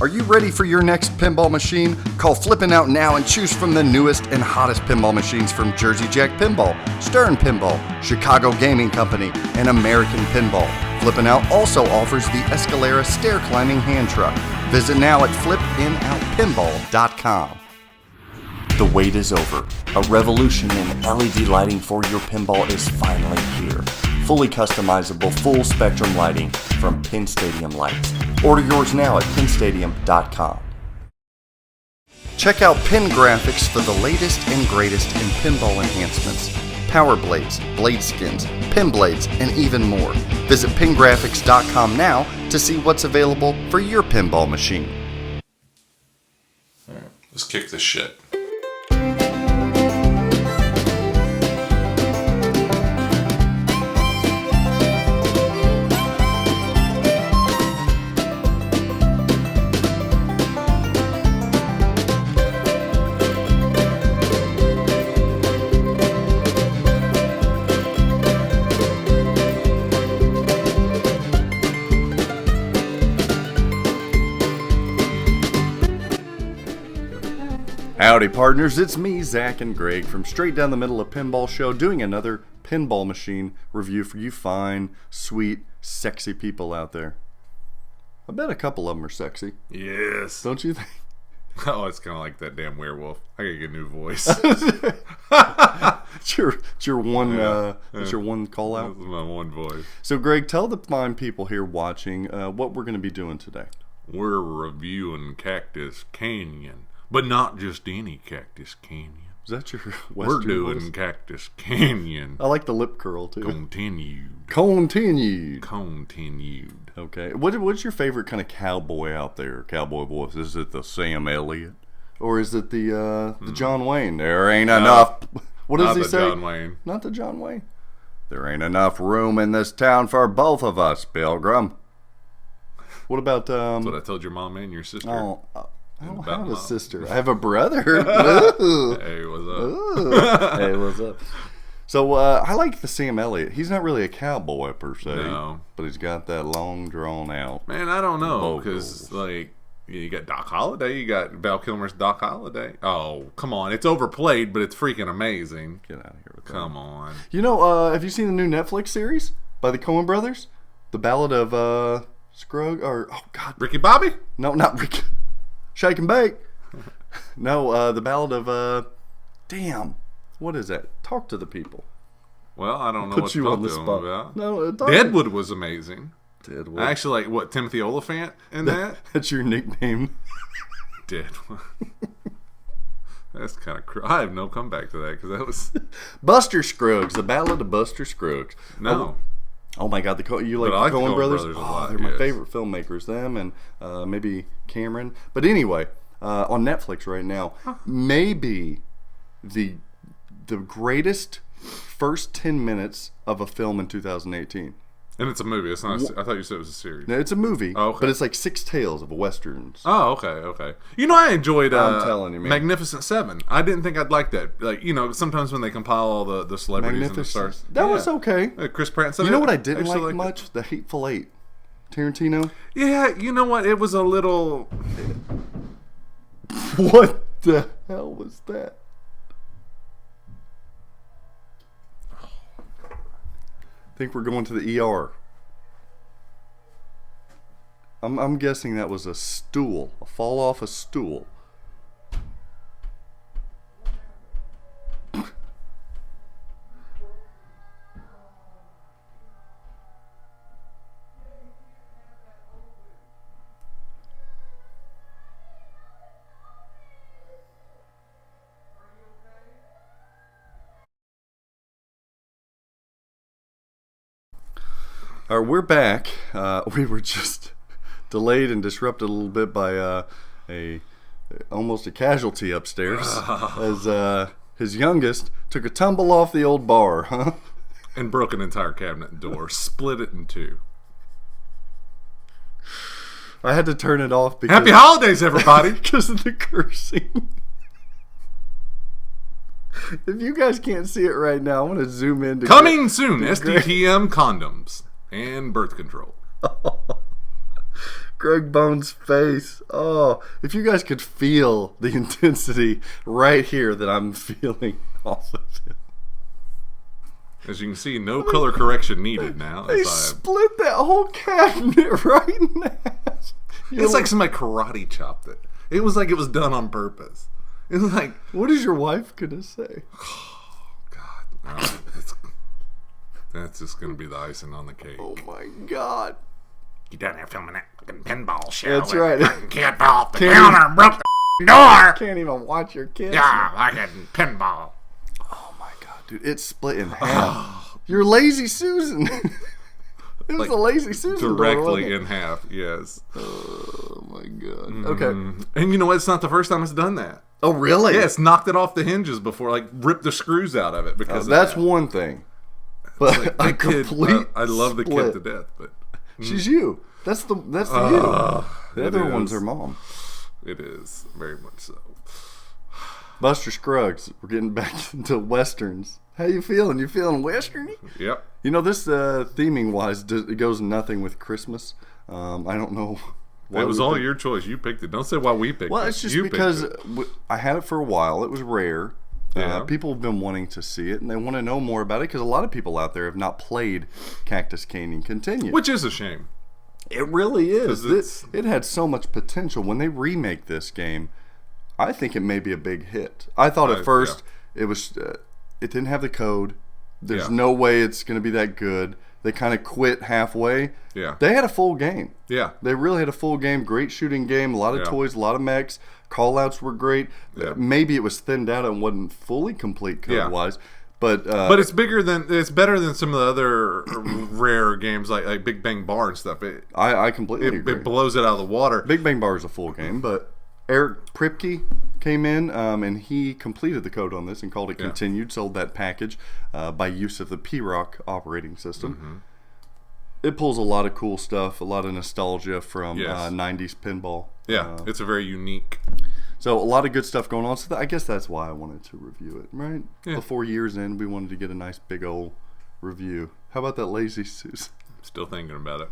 Are you ready for your next pinball machine? Call Flippin' Out now and choose from the newest and hottest pinball machines from Jersey Jack Pinball, Stern Pinball, Chicago Gaming Company, and American Pinball. Flippin' Out also offers the Escalera stair climbing hand truck. Visit now at flippinoutpinball.com. The wait is over. A revolution in LED lighting for your pinball is finally here. Fully customizable, full spectrum lighting from Pin Stadium Lights. Order yours now at pinstadium.com. Check out Pin Graphics for the latest and greatest in pinball enhancements. Power blades, blade skins, pin blades, and even more. Visit pingraphics.com now to see what's available for your pinball machine. Alright, let's kick this shit. Howdy partners, it's me, Zach and Greg from Straight Down the Middle of Pinball Show doing another pinball machine review for you fine, sweet, sexy people out there. I bet a couple of them are sexy. Yes. Don't you think? Oh, it's kind of like that damn werewolf. I gotta get a new voice. It's your one call out? That's my one voice. So Greg, tell the fine people here watching what we're going to be doing today. We're reviewing Cactus Canyon. But not just any Cactus Canyon. Is that your Western We're doing voice? Cactus Canyon. I like the lip curl too. Continued. Okay. What's your favorite kind of cowboy out there? Cowboy voice? Is it the Sam Elliott, or is it the John Wayne? There ain't enough. What does he say? Not the John Wayne. Not the John Wayne. There ain't enough room in this town for both of us, Pilgrim. What about? That's what I told your mom and your sister. I don't have a sister. I have a brother. Hey, what's up? Hey, what's up? So I like the Sam Elliott. He's not really a cowboy per se, No. but he's got that long drawn out. Man, I don't know, vocals. because like you got Doc Holliday, you got Val Kilmer's Doc Holliday. Oh, come on, it's overplayed, but it's freaking amazing. Get out of here with that. Come on. You know, have you seen the new Netflix series by the Coen Brothers? The Ballad of Scrooge, or oh god, Ricky Bobby? no, not Rick. Shake and Bake. No, the Ballad of damn. What is that? Talk to the people. Well, I don't know Put what you to on talk the to him spot. about. No, Deadwood was amazing. Deadwood. I actually like what Timothy Oliphant in that. That's your nickname. Deadwood. That's kind of. I have no comeback to that because that was Buster Scruggs, the Ballad of Buster Scruggs. no. Oh my God, you like But I the like the Coen Coen Brothers? Brothers a Oh, lot, they're my yes. favorite filmmakers. Them and maybe Cameron. But anyway, on Netflix right now, maybe the greatest first 10 minutes of a film in 2018. And it's a movie. It's not. I thought you said it was a series. Now, it's a movie, Oh, okay. but it's like 6 tales of westerns. Oh, okay. You know, I enjoyed I'm telling you, man. Magnificent Seven. I didn't think I'd like that. Like, you know, sometimes when they compile all the celebrities and the stars. That was okay. Chris Pratt. So You know what I didn't actually like liked much? The Hateful Eight. Tarantino. it. Yeah, you know what? It was a little. What the hell was that? I think we're going to the ER. I'm guessing that was a stool. A fall off a stool. All right, we're back. We were just delayed and disrupted a little bit by almost a casualty upstairs as his youngest took a tumble off the old bar, huh? And broke an entire cabinet door. Split it in two. I had to turn it off because Happy holidays, everybody! because of the cursing. If you guys can't see it right now, I'm going to zoom in. Coming soon, SDTM condoms and birth control. Greg Bone's face. Oh, if you guys could feel the intensity right here that I'm feeling off of him. As you can see, no color correction needed now. They split that whole cabinet right in half. It's like somebody karate chopped it. It was like it was done on purpose. It was like, what is your wife gonna say? oh God, that's just gonna be the icing on the cake. Oh my God! You down there filming that fucking pinball show? That's right. Kid fell off the counter and broke the door. Can't even watch your kids. Yeah, I can pinball. Oh my God, dude! It's split in half. You're lazy Susan. It was Like, a lazy Susan directly door, in half. Yes. Oh my God. Okay. And you know what? It's not the first time it's done that. Oh really? Yeah, it's knocked it off the hinges before, like ripped the screws out of it because that's of that. one thing. But Like, a that kid, complete I love the split. kid to death, but She's you. That's the you. The other one's her mom. it is very much so. Buster Scruggs. We're getting back into westerns. How you feeling? You feeling westerny? Yep. You know, this theming wise, it goes nothing with Christmas. I don't know. That was all your choice. You picked it. Don't say why we picked it. Well, it's just you because picked it. I had it for a while. It was rare. Yeah. People have been wanting to see it, and they want to know more about it because a lot of people out there have not played Cactus Canyon Continued. Which is a shame. It really is. 'Cause It had so much potential. When they remake this game, I think it may be a big hit. I thought at first it was, it didn't have the code. There's no way it's going to be that good. They kind of quit halfway. Yeah. They had a full game. Yeah. They really had a full game. Great shooting game. A lot of toys, a lot of mechs. Call-outs were great. Yeah. Maybe it was thinned out and wasn't fully complete code-wise. But it's better than some of the other rare games like Big Bang Bar and stuff. I completely agree. It blows it out of the water. Big Bang Bar is a full game, but Eric Pripke came in and he completed the code on this and called it Continued, sold that package by use of the P-Rock operating system. Mm-hmm. It pulls a lot of cool stuff, a lot of nostalgia from 90s pinball. Yeah, it's a very unique. So a lot of good stuff going on. So I guess that's why I wanted to review it, right? Yeah. Before years in, we wanted to get a nice big old review. How about that lazy Susan? Still thinking about it.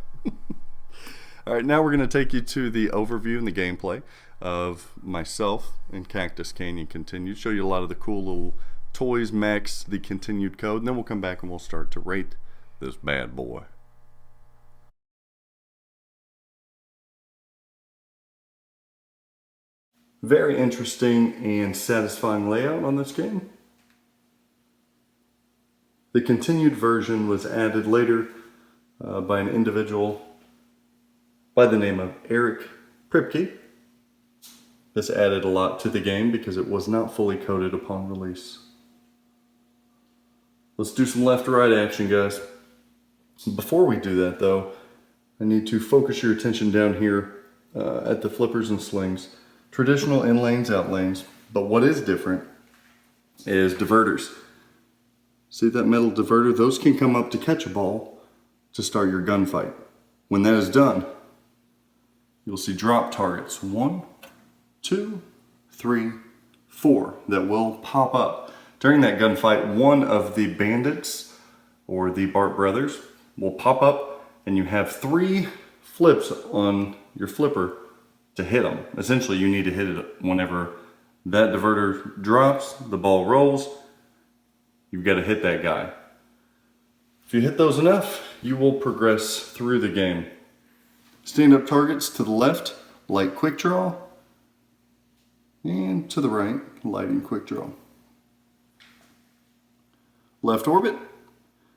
All right, now we're going to take you to the overview and the gameplay of myself and Cactus Canyon Continued. Show you a lot of the cool little toys, mechs, the continued code, and then we'll come back and we'll start to rate this bad boy. Very interesting and satisfying layout on this game. The continued version was added later by an individual by the name of Eric Pripke. This added a lot to the game because it was not fully coded upon release. Let's do some left-to-right action, guys. Before we do that, though, I need to focus your attention down here at the flippers and slings. Traditional in lanes, out lanes, but what is different is diverters. See that metal diverter? Those can come up to catch a ball to start your gunfight. When that is done, you'll see drop targets. 1, 2, 3, 4 that will pop up. During that gunfight, one of the bandits or the Bart brothers will pop up and you have 3 flips on your flipper to hit them. Essentially, you need to hit it whenever that diverter drops, the ball rolls, you've got to hit that guy. If you hit those enough, you will progress through the game. Stand-up targets to the left, light quick draw, and to the right, light and quick draw. Left orbit,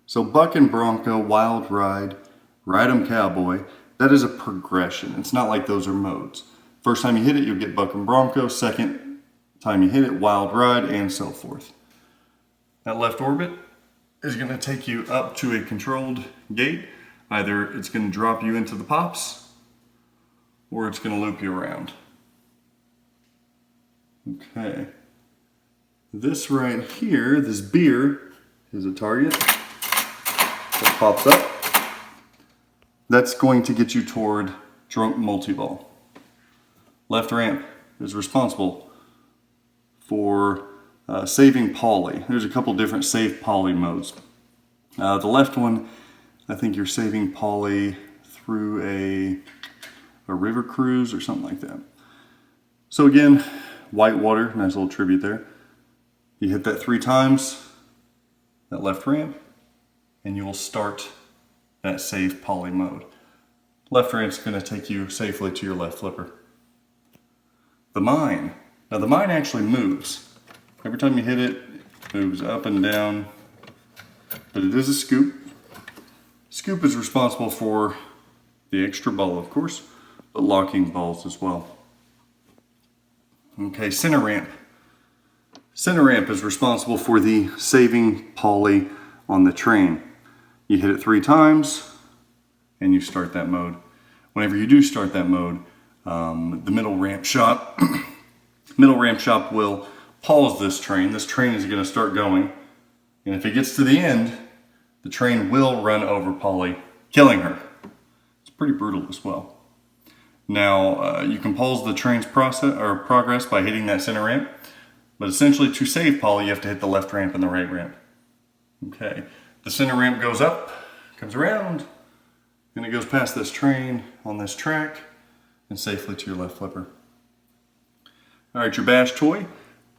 so Buck and Bronco, Wild Ride, Ride 'em Cowboy, that is a progression. It's not like those are modes. First time you hit it, you'll get Buck and Bronco. Second time you hit it, Wild Ride, and so forth. That left orbit is going to take you up to a controlled gate. Either it's going to drop you into the pops, or it's going to loop you around. Okay. This right here, this beer, is a target that pops up. That's going to get you toward Drunk Multiball. Left ramp is responsible for saving Polly. There's a couple different save Polly modes. The left one, I think you're saving Polly through a river cruise or something like that. So again, whitewater, nice little tribute there. You hit that 3 times, that left ramp, and you will start that safe poly mode. Left ramp's going to take you safely to your left flipper. The mine. Now the mine actually moves. Every time you hit it, it moves up and down, but it is a scoop. Scoop is responsible for the extra ball, of course, but locking balls as well. Okay, center ramp. Center ramp is responsible for the saving poly on the train. You hit it 3 times and you start that mode. Whenever you do start that mode, the middle ramp shop will pause this train. This train is going to start going, and if it gets to the end, the train will run over Polly, killing her. It's pretty brutal as well. Now, you can pause the train's progress by hitting that center ramp, but essentially to save Polly, you have to hit the left ramp and the right ramp. Okay, the center ramp goes up, comes around, and it goes past this train on this track and safely to your left flipper. All right, your bash toy,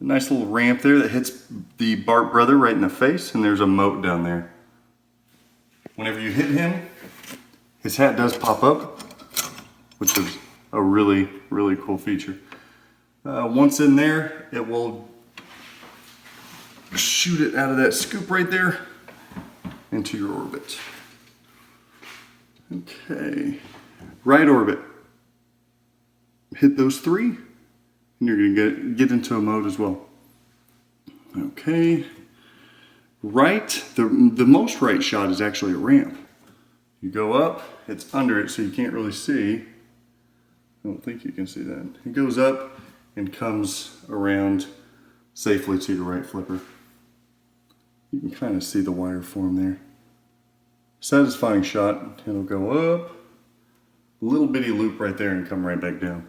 a nice little ramp there that hits the Bart brother right in the face, and there's a moat down there. Whenever you hit him, his hat does pop up, which is a really, really cool feature. Once in there, it will shoot it out of that scoop right there into your orbit. Okay, right orbit. Hit those 3, and you're gonna get into a mode as well. Okay, right, the most right shot is actually a ramp. You go up, it's under it, so you can't really see. I don't think you can see that. It goes up and comes around safely to your right flipper. You can kind of see the wire form there. Satisfying shot. It'll go up, a little bitty loop right there, and come right back down.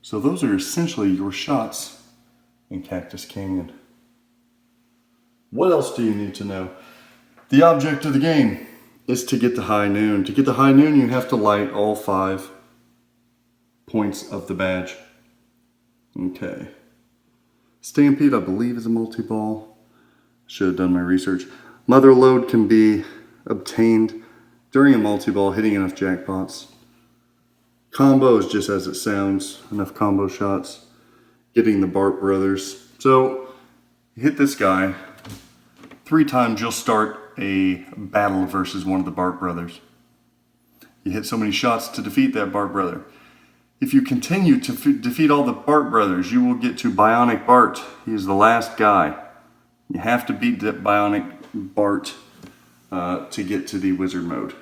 So those are essentially your shots in Cactus Canyon. What else do you need to know? The object of the game is to get to high noon. To get to high noon, you have to light all 5 points of the badge. Okay. Stampede, I believe, is a multi-ball. Should have done my research. Mother load can be obtained during a multi-ball, hitting enough jackpots. Combo is just as it sounds, enough combo shots, getting the Bart brothers. So, you hit this guy 3 times, you'll start a battle versus one of the Bart brothers. You hit so many shots to defeat that Bart brother. If you continue to defeat all the Bart brothers, you will get to Bionic Bart. He is the last guy. You have to beat that Bionic Bart to get to the wizard mode.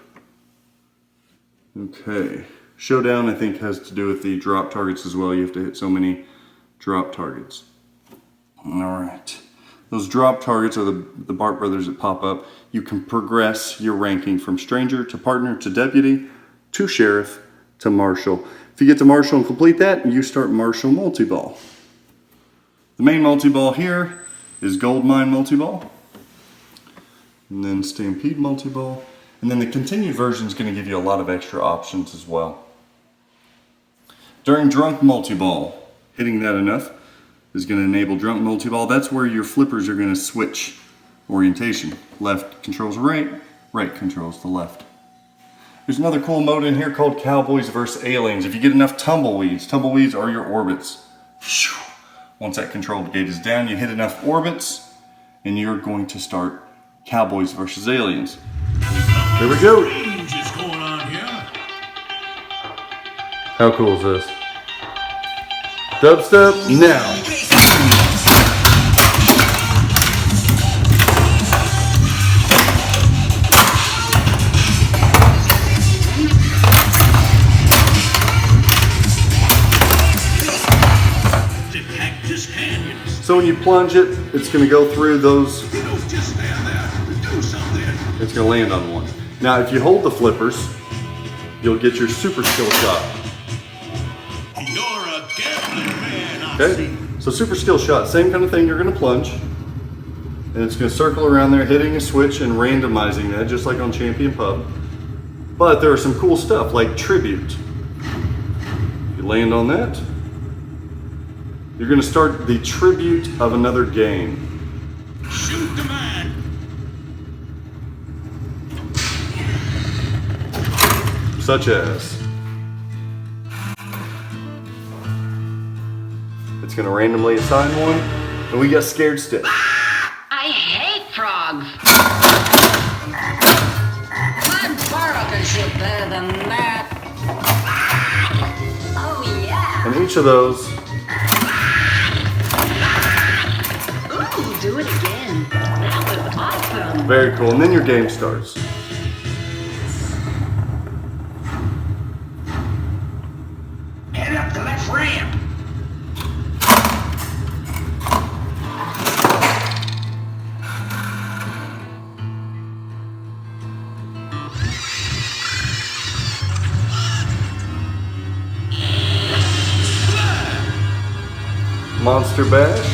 Okay. Showdown, I think, has to do with the drop targets as well. You have to hit so many drop targets. Alright. Those drop targets are the Bart brothers that pop up. You can progress your ranking from stranger to partner to deputy to sheriff to marshal. If you get to marshal and complete that, you start marshal multi-ball. The main multi-ball here is gold mine multi-ball, and then stampede multi-ball, and then the continued version is going to give you a lot of extra options as well. During drunk multi-ball, hitting that enough is going to enable drunk multi-ball. That's where your flippers are going to switch orientation. Left controls right, right controls the left. There's another cool mode in here called Cowboys vs. Aliens. If you get enough tumbleweeds are your orbits. Once that controlled gate is down, you hit enough orbits, and you're going to start Cowboys vs. Aliens. Here we go. How cool is this? Dubstep now. So when you plunge it, it's going to go through those. It's going to land on one. Now, if you hold the flippers, you'll get your super skill shot. Okay, so super skill shot, same kind of thing. You're going to plunge, and it's going to circle around there, hitting a switch and randomizing that, just like on Champion Pub. But there are some cool stuff like tribute. You land on that. You're going to start the tribute of another game. Shoot the man! Such as... It's going to randomly assign one. And we got Scared Stiff. I hate frogs. My Burrow can shoot better than that. Oh yeah. And each of those... Ooh, do it again. That was awesome. Very cool. And then your game starts. Head up the left ramp! Monster Bash.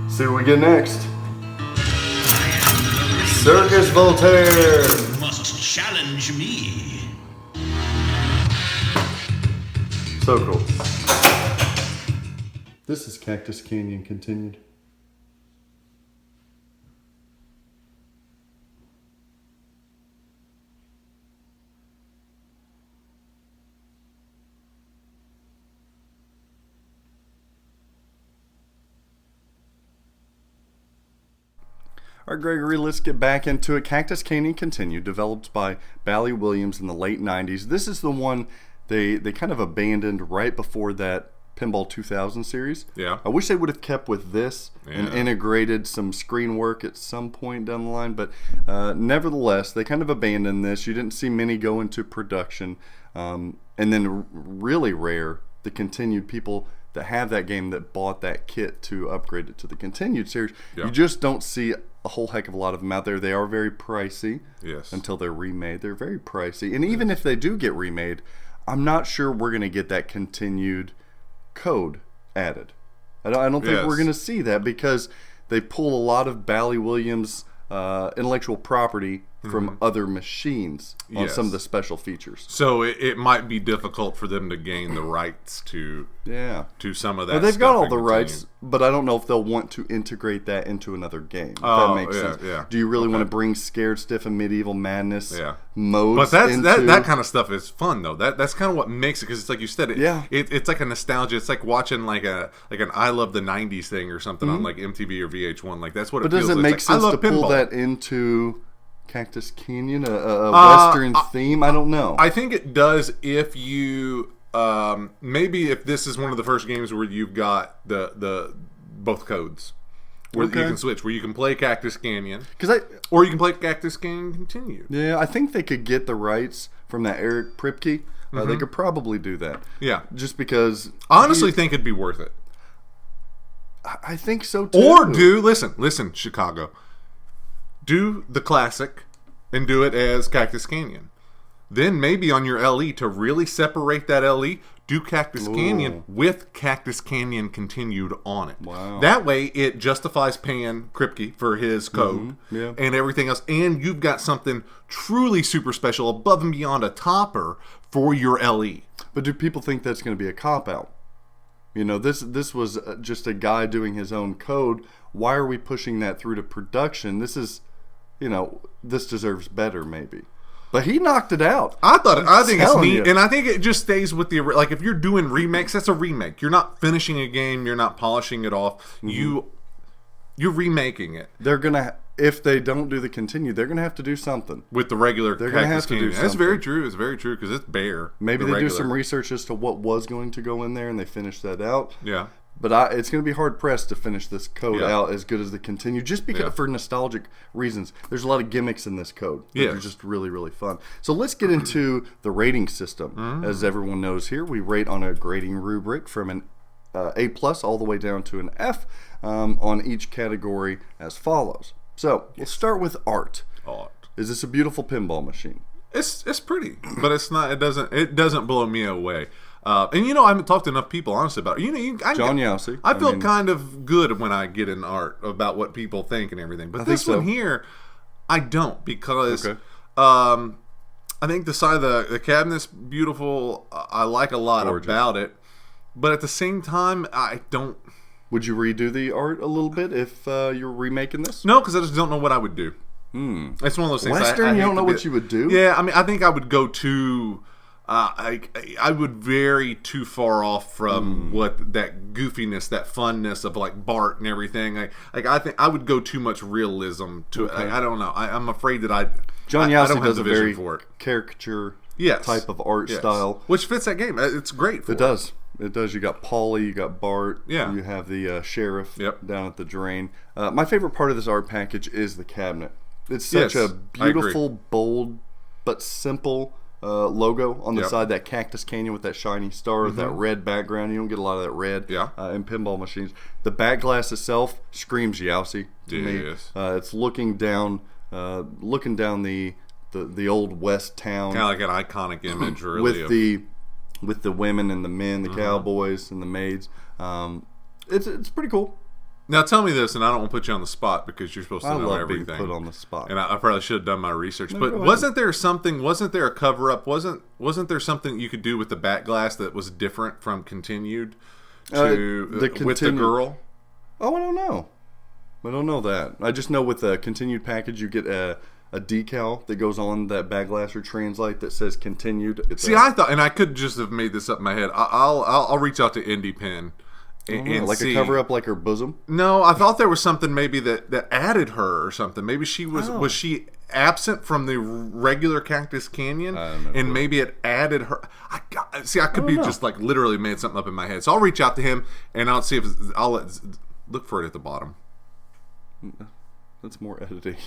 See what we get next. Circus Voltaire. You must challenge me. So cool. This is Cactus Canyon continued. All right, Gregory, let's get back into it. Cactus Canyon continued, developed by Bally Williams in the late 90s. This is the one they kind of abandoned right before that Pinball 2000 series. Yeah. I wish they would have kept with this and integrated some screen work at some point down the line, but nevertheless, they kind of abandoned this. You didn't see many go into production. And then really rare, the continued people that have that game that bought that kit to upgrade it to the continued series. Yeah. You just don't see a whole heck of a lot of them out there. They are very pricey. Yes. Until they're remade. They're very pricey. And even if they do get remade, I'm not sure we're going to get that continued code added. I don't think we're going to see that because they pull a lot of Bally Williams intellectual property from other machines on some of the special features. So it might be difficult for them to gain the rights to some of that. Well, they've got stuff all and the continue. rights, but I don't know if they'll want to integrate that into another game. If that makes sense. Yeah. Do you really want to bring Scared Stiff and Medieval Madness modes? But into... that kind of stuff is fun though. That's kind of what makes it, because it's like you said. It's like a nostalgia. It's like watching like an I Love the '90s thing or something on like MTV or VH1. Like that's what. But it does feels it like. make sense to pull pinball. that into Cactus Canyon, a Western theme? I don't know. I think it does if you maybe if this is one of the first games where you've got the both codes where you can switch, where you can play Cactus Canyon, or you can play Cactus Canyon Continue. Yeah, I think they could get the rights from that Eric Pripke. They could probably do that. Yeah, just because. I honestly think it'd be worth it. I think so too. Or listen, Chicago. Do the classic and do it as Cactus Canyon. Then maybe on your LE, to really separate that LE, do Cactus Canyon with Cactus Canyon Continued on it. Wow. That way it justifies paying Kripke for his code and everything else. And you've got something truly super special above and beyond a topper for your LE. But do people think that's going to be a cop-out? You know, this was just a guy doing his own code. Why are we pushing that through to production? This is... this deserves better, maybe. But he knocked it out. I think it's neat, you. and I think it just stays with the like. If you're doing remakes, that's a remake. You're not finishing a game. You're not polishing it off. You're remaking it. They're gonna, if they don't do the continue, they're gonna have to do something with the regular. They're gonna have to do something. That's very true. It's very true because it's bare. Maybe they do some research as to what was going to go in there, and they finish that out. Yeah. But it's going to be hard pressed to finish this code out as good as the continue, just because for nostalgic reasons. There's a lot of gimmicks in this code that are just really, really fun. So let's get into the rating system. As everyone knows here, we rate on a grading rubric from an A+ all the way down to an F on each category as follows. So we'll start with art. Is this a beautiful pinball machine? It's pretty, but it's not. It doesn't blow me away. And I haven't talked to enough people honestly about it. John Yossi. I feel kind of good when I get in art about what people think and everything. But this one here, I don't, because Okay. I think the side of the cabinet's beautiful. I like a lot Gorgeous. about it, but at the same time, I don't. Would you redo the art a little bit if you're remaking this? No, because I just don't know what I would do. It's one of those things. Western, I you hate don't know to what be- you would do? Yeah, I mean, I think I would go too. I would vary too far off from what that goofiness, that funness of like Bart and everything. I think I would go too much realism to it. I don't know. I'm afraid that John I Yossi don't have does the a vision very for it. caricature Yes. type of art Yes. style. which fits that game. It's great. For It does. It does. You got Paulie, you got Bart. Yeah. You have the sheriff Yep. down at the drain. My favorite part of this art package is the cabinet. It's such Yes, a I agree. beautiful, bold, but simple logo on the Yep. side. That Cactus Canyon with that shiny star with that red background. You don't get a lot of that red Yeah. in pinball machines. The back glass itself screams Yossi to me. Yes. It's looking down the old West town Kind of like an iconic image, really. with the women and the men, the cowboys and the maids. It's pretty cool. Now tell me this, and I don't want to put you on the spot because you're supposed to I know love everything. being put on the spot. And I probably should have done my research. No, But go ahead. wasn't there something? Wasn't there a cover up? Wasn't there something you could do with the back glass that was different from Continued to with the Continued- girl? Oh, I don't know. I don't know that. I just know with the continued package, you get a decal that goes on that back glass or translate that says continued. It's See, I thought, and I could just have made this up in my head. I'll reach out to Indie Pen and like see. a cover up, like her bosom. No, I thought there was something maybe that added her or something. Maybe she was Oh. was she absent from the regular Cactus Canyon, I don't know. and maybe it added her. I could be know. just like literally made something up in my head. So I'll reach out to him and I'll see if look for it at the bottom. That's more editing.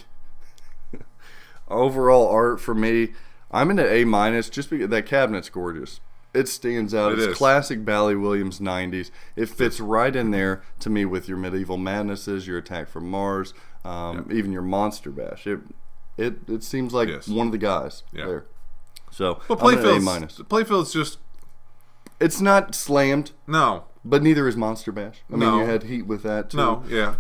Overall art for me, I'm in an A- just because that cabinet's gorgeous. It stands out. It It's is. classic Bally Williams 90s. It fits right in there to me with your Medieval Madnesses, your Attack from Mars, even your Monster Bash. It seems like Yes. one of the guys Yeah. there. So But I'm an A-. Playfield's just It's not slammed, no, but neither is Monster Bash. I mean, No. you had heat with that too. no, yeah.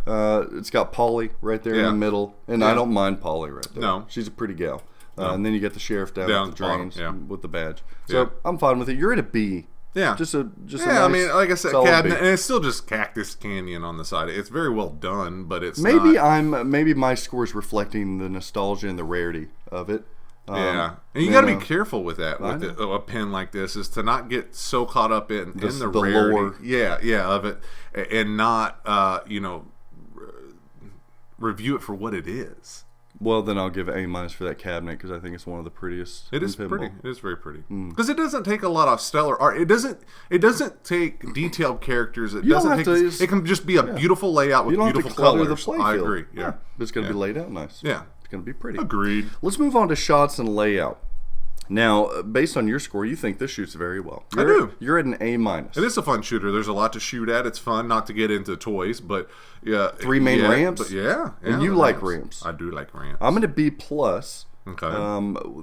It's got Polly right there in Yeah. the middle, and Yeah. I don't mind Polly right there. No. She's a pretty gal. No. And then you get the sheriff down Down at the at the bottom, drains yeah. with the badge. So Yeah. I'm fine with it. You're at a B. Yeah. Just a Yeah, I nice, mean, like I said, solid cabinet, B. and it's still just Cactus Canyon on the side. It's very well done, but it's Maybe not, maybe my score is reflecting the nostalgia and the rarity of it. yeah, and you then, got to be careful with that with a pen like this, is to not get so caught up in the rarity, lore. yeah, of it, and not review it for what it is. Well, then I'll give A- for that cabinet because I think it's one of the prettiest. It in is pinball. pretty. It is very pretty Mm. because it doesn't take a lot of stellar art. It doesn't take detailed characters. It You don't doesn't have take. to- It can just be a beautiful layout with You don't have to beautiful clutter colors. the playfield. I agree. Yeah. But it's going to Yeah. be laid out nice. Yeah. It's going to be pretty. Agreed. Let's move on to shots and layout. Now, based on your score, you think this shoots very well. I do. You're at an A-. It is a fun shooter. There's a lot to shoot at. It's fun, not to get into toys, but yeah. 3 main ramps? But yeah. And you the like ramps. I do like ramps. I'm going to B plus. Okay.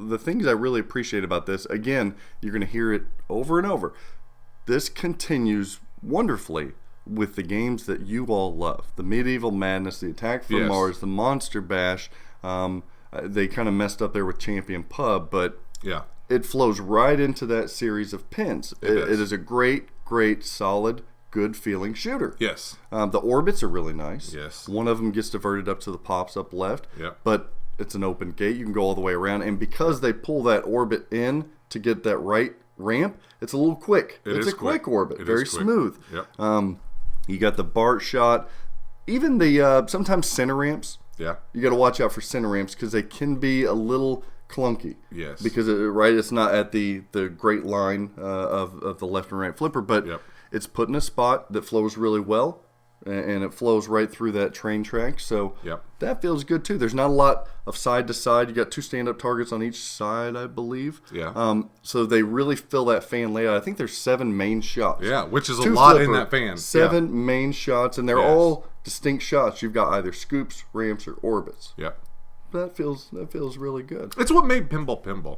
The things I really appreciate about this, again, you're going to hear it over and over. This continues wonderfully with the games that you all love. The Medieval Madness, the Attack from Yes. Mars, the Monster Bash. They kind of messed up there with Champion Pub, but Yeah. it flows right into that series of pins. It is a great, solid, good feeling shooter. Yes. The orbits are really nice. Yes. One of them gets diverted up to the pops up left. Yep. But it's an open gate. You can go all the way around. And because they pull that orbit in to get that right ramp, it's a little quick. It's is a quick quick. orbit. It Very is quick. smooth. Yep. You got the Bart shot. Even the sometimes center ramps. Yeah. You got to watch out for center ramps because they can be a little clunky. Yes. Because it's not at the great line of the left and right flipper, but Yep. it's put in a spot that flows really well, and it flows right through that train track. So Yep. that feels good too. There's not a lot of side to side. You got 2 stand-up targets on each side, I believe. Yeah. So they really fill that fan layout. I think there's 7 main shots. Yeah, which is a 2 lot in flipper, that fan. 7 main shots, and they're Yes. all distinct shots. You've got either scoops, ramps, or orbits. Yeah. That feels really good. It's what made pinball.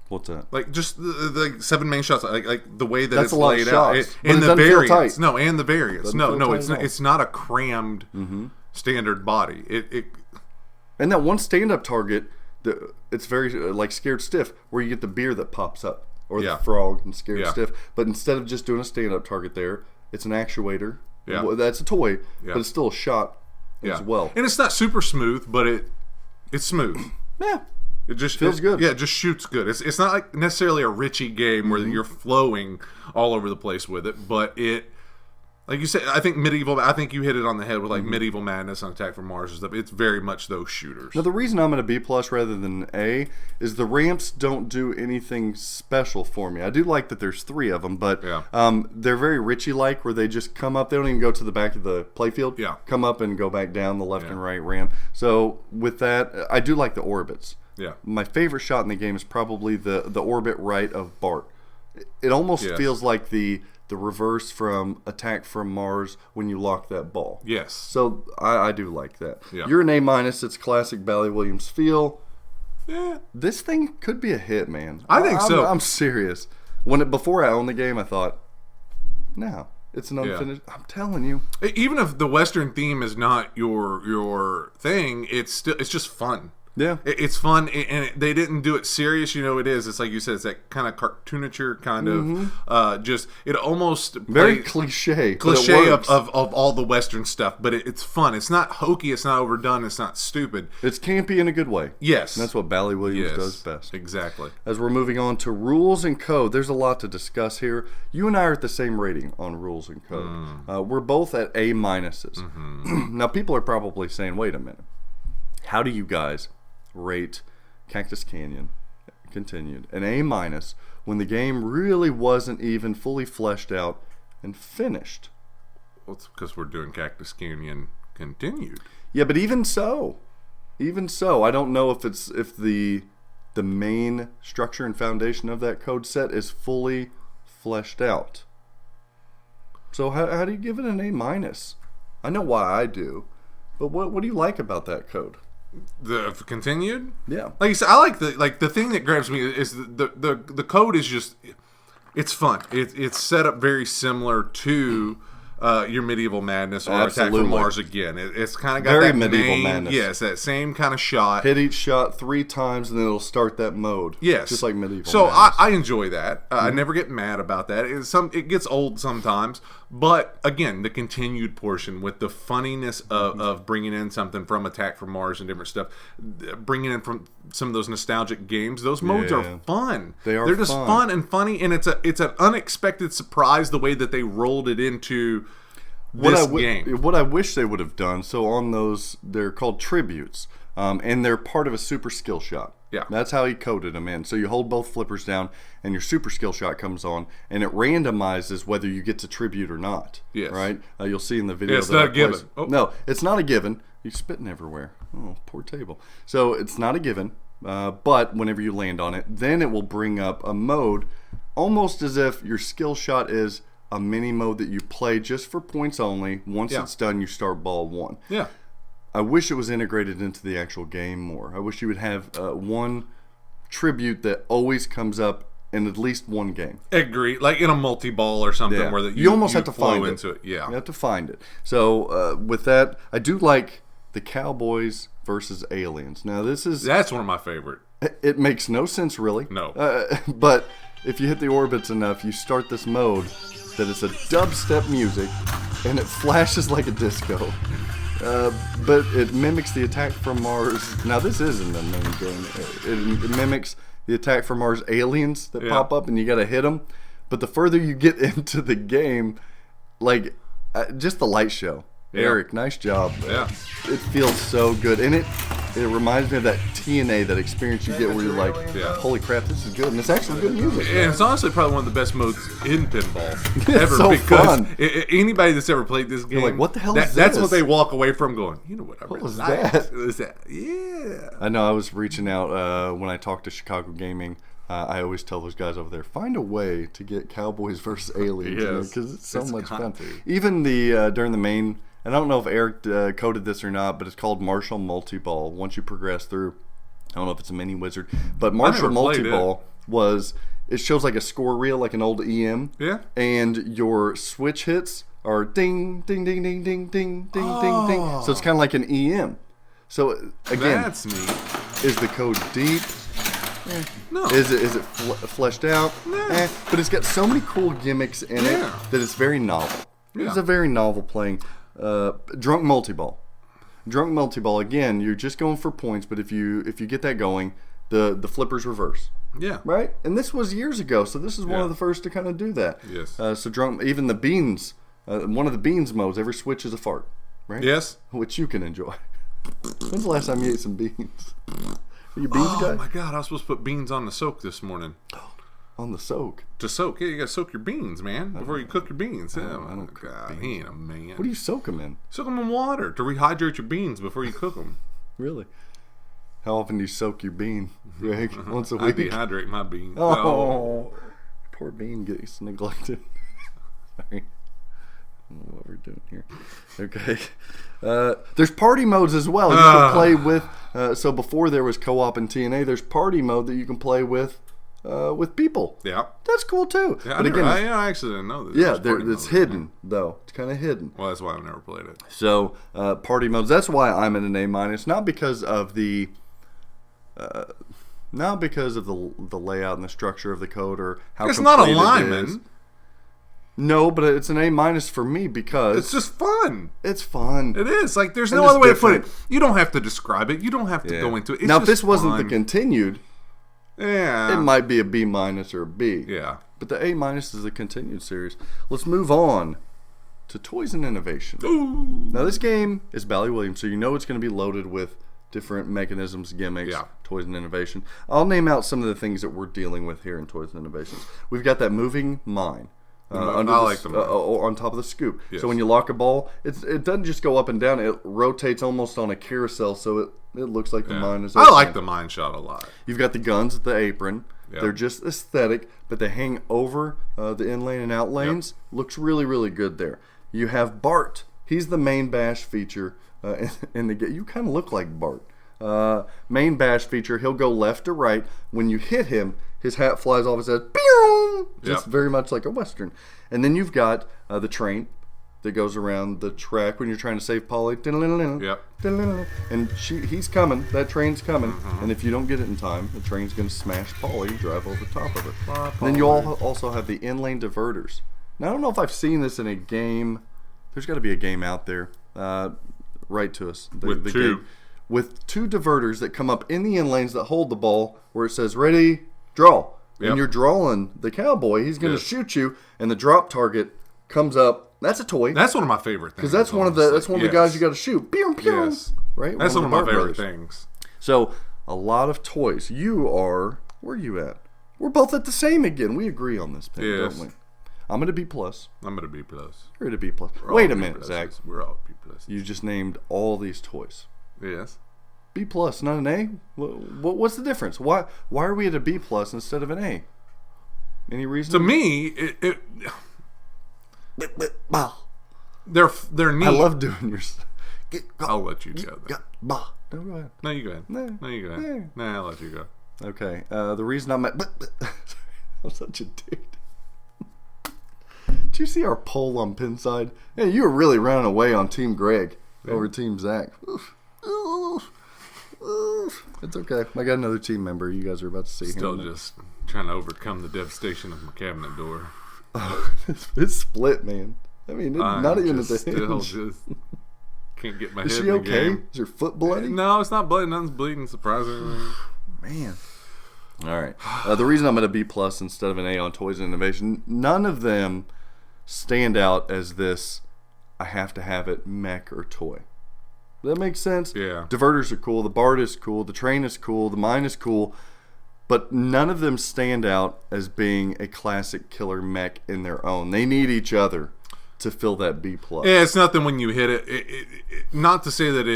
What's that? Like just the 7 main shots, like the way that That's it's a lot of laid out, shots, but and it the doesn't feel variants. tight. No, and the variants. Doesn't No, feel no, tight it's at not. all. It's not a crammed standard body. And that one stand-up target, it's very like Scared Stiff, where you get the beer that pops up. Or the frog and Scared Stiff. But instead of just doing a stand-up target there, it's an actuator. Yeah. Well, that's a toy, but it's still a shot as well. And it's not super smooth, but it's smooth. Yeah. It just feels good. Yeah, it just shoots good. It's not like necessarily a Richie game where you're flowing all over the place with it, but it, like you said, I think you hit it on the head with like Medieval Madness on Attack from Mars and stuff. It's very much those shooters. Now the reason I'm at a B+ rather than an A is the ramps don't do anything special for me. I do like that there's 3 of them, but they're very Richie-like, where they just come up. They don't even go to the back of the playfield. Yeah. Come up and go back down the left and right ramp. So with that, I do like the orbits. Yeah. My favorite shot in the game is probably the orbit right of Bart. It almost feels like the reverse from Attack from Mars when you lock that ball. Yes. So I do like that. Yeah. You're an A-. It's classic Bally Williams feel. Yeah. This thing could be a hit, man. I think so. I'm serious. Before I owned the game, I thought, no, it's an unfinished. I'm telling you. Even if the Western theme is not your thing, it's just fun. Yeah. It's fun, and they didn't do it serious. It is. It's like you said, it's that kind of cartooniture kind of, just, it almost... Very cliche of all the Western stuff, but it's fun. It's not hokey, it's not overdone, it's not stupid. It's campy in a good way. Yes. And that's what Bally Williams does best. Exactly. As we're moving on to rules and code, there's a lot to discuss here. You and I are at the same rating on rules and code. We're both at A-. Now, people are probably saying, wait a minute. How do you guys rate Cactus Canyon Continued an A- when the game really wasn't even fully fleshed out and finished? Well, it's because we're doing Cactus Canyon Continued. Yeah, but even so, I don't know if the main structure and foundation of that code set is fully fleshed out. So how do you give it an A-? I know why I do, but what do you like about that code? The Continued? Yeah. Like you said, I like the thing that grabs me is the code is just, it's fun. It's set up very similar to your Medieval Madness or Attack from Mars again. It's kind of got very that Medieval main, Madness. Yes, that same kind of shot. Hit each shot 3 times and then it'll start that mode. Yes. Just like Medieval So Madness. I enjoy that. I never get mad about that. It gets old sometimes. But again, the continued portion with the funniness of bringing in something from Attack from Mars and different stuff, bringing in from some of those nostalgic games, those modes are fun. They're just fun and funny, and it's an unexpected surprise the way that they rolled it into this game. What I wish they would have done, so on those, they're called tributes, and they're part of a super skill shot. Yeah. That's how he coded them in. So you hold both flippers down, and your super skill shot comes on, and it randomizes whether you get to tribute or not. Yes. Right? You'll see in the video. Yeah, it's not a given. Oh. No, it's not a given. You're spitting everywhere. Oh, poor table. So it's not a given, but whenever you land on it, then it will bring up a mode, almost as if your skill shot is a mini mode that you play just for points only. Once it's done, you start ball 1. Yeah. I wish it was integrated into the actual game more. I wish you would have one tribute that always comes up in at least one game. Agree. Like in a multi-ball or something where you almost have to find into it. Yeah. You have to find it. So with that, I do like the Cowboys versus Aliens. Now that's one of my favorite. It makes no sense really. No. But if you hit the orbits enough, you start this mode that is a dubstep music, and it flashes like a disco. But it mimics the Attack from Mars. Now, this isn't the main game. It mimics the Attack from Mars aliens that pop up, and you got to hit them. But the further you get into the game, like, just the light show. Yeah. Eric, nice job. Yeah. It feels so good. And it reminds me of that TNA, that experience you get where you're like, holy crap, this is good. And it's actually good music. And it's honestly probably one of the best modes in pinball It's ever. so because fun. Anybody that's ever played this game, like, what the hell is that's this? what they walk away from going, you know what I What really was liked? that? Was that? Yeah. I know I was reaching out when I talked to Chicago Gaming. I always tell those guys over there, find a way to get Cowboys versus Aliens, because it's so much fun. Even the during the main, and I don't know if Eric coded this or not, but it's called Martial Multi-Ball. Once you progress through, I don't know if it's a mini wizard, but Martial Multi-Ball it shows like a score reel, like an old EM. Yeah. And your switch hits are ding, ding, ding, ding, ding, ding, ding, ding, ding. So it's kind of like an EM. So again, That's neat. is the code deep? No. Is it fleshed out? No. But it's got so many cool gimmicks in it Yeah. that it's very novel. Yeah. It's a very novel playing. Drunk multi-ball. Drunk multi-ball, again, you're just going for points, but if you get that going, the flippers reverse. Yeah. Right? And this was years ago, so this is one Yeah. of the first to kind of do that. Yes. So drunk, even the beans, one of the beans modes, every switch is a fart. Right? Yes. Which you can enjoy. When's the last time you ate some beans? Are you a beans Oh guy? my God! I was supposed to put beans on the soak this morning. On the soak. To soak, yeah, you gotta soak your beans, man, before you cook your beans. Yeah, I don't cook God, beans. he ain't a man. What do you soak them in? Soak them in water to rehydrate your beans before you cook them. Really? How often do you soak your bean, Greg? Once a I week? dehydrate my beans. Oh, poor bean gets neglected. Sorry. I don't know what we're doing here. Okay. There's party modes as well. You can play with. So before there was co-op and TNA, there's party mode that you can play with people. Yeah. That's cool too. Yeah, but again, I actually didn't know this. yeah, There's party it's mode. hidden though. It's kind of hidden. Well, that's why I've never played it. So party modes. That's why I'm at an A-. Not because of the layout and the structure of the code or how It's not a complete it lineman. is. No, but it's an A- for me because It's just fun. it's fun. It is. Like, there's And no it's other way to put it. different. You don't have to describe it. You don't have to Yeah. go into it. It's now, if just this wasn't the fun. continued, Yeah. it might be a B- or a B. Yeah. But the A- is the continued series. Let's move on to Toys and Innovation. Ooh. Now, this game is Bally Williams, so you know it's going to be loaded with different mechanisms, gimmicks, Yeah. Toys and Innovation. I'll name out some of the things that we're dealing with here in Toys and Innovations. We've got that moving mine. I like the mine. On top of the scoop. Yes. So when you lock a ball, it doesn't just go up and down. It rotates almost on a carousel, so it looks like the mine is I open. like the mine shot a lot. You've got the guns at the apron. Yep. They're just aesthetic, but they hang over the in lane and out lanes. Looks really, really good there. You have Bart. He's the main bash feature in the game. You kind of look like Bart. Main bash feature. He'll go left to right. When you hit him, his hat flies off his head. Pew! Just Yep. very much like a Western. And then you've got the train that goes around the track when you're trying to save Polly. Yep. And he's coming. That train's coming. And if you don't get it in time, the train's going to smash Polly and drive over the top of her. And then you also have the in-lane diverters. Now, I don't know if I've seen this in a game. There's got to be a game out there. Write to us. With two. Game. With two diverters that come up in the in lanes that hold the ball where it says, ready, draw. Yep. And you're drawing the cowboy. He's going to Yes. shoot you, and the drop target comes up. That's a toy. That's one of my favorite things. Because that's one of the guys you got to shoot. Pew, pew. Yes. Right? That's one of my the Bart favorite brothers. things. So, a lot of toys. Where are you at? We're both at the same again. We agree on this, Pin, Yes. don't we? I'm at a B+. I'm gonna be plus. You're at a B+. We're all Wait a B minute, pluses. Zach. We're all B plus. You just named all these toys. Yes. B+, not an A? What's the difference? Why are we at a B+ instead of an A? Any reason? To me, they're neat. I love doing your... I'll let you go. Then. No, go ahead. No, you go ahead. No. No, you go ahead. No, I'll let you go. Okay. The reason I'm at... I'm such a dude. Did you see our poll on Pinside? Yeah, you were really running away on Team Greg over Team Zach. Oof. Oof. Oof. It's okay. I got another team member. You guys are about to see Still him. just trying to overcome the devastation of my cabinet door. It's split, man. I mean, not even at the Still hinge. just can't get my Is head she in the okay? game. Is her foot bloody? No, it's not bloody. Nothing's bleeding, surprisingly. Man. All right. The reason I'm at a B+ instead of an A on Toys and Innovation, none of them stand out as this, I have to have it, mech or toy. That makes sense? Yeah. Diverters are cool. The Bart is cool. The train is cool. The mine is cool. But none of them stand out as being a classic killer mech in their own. They need each other to fill that B+. Yeah, it's nothing when you hit it. Not to say that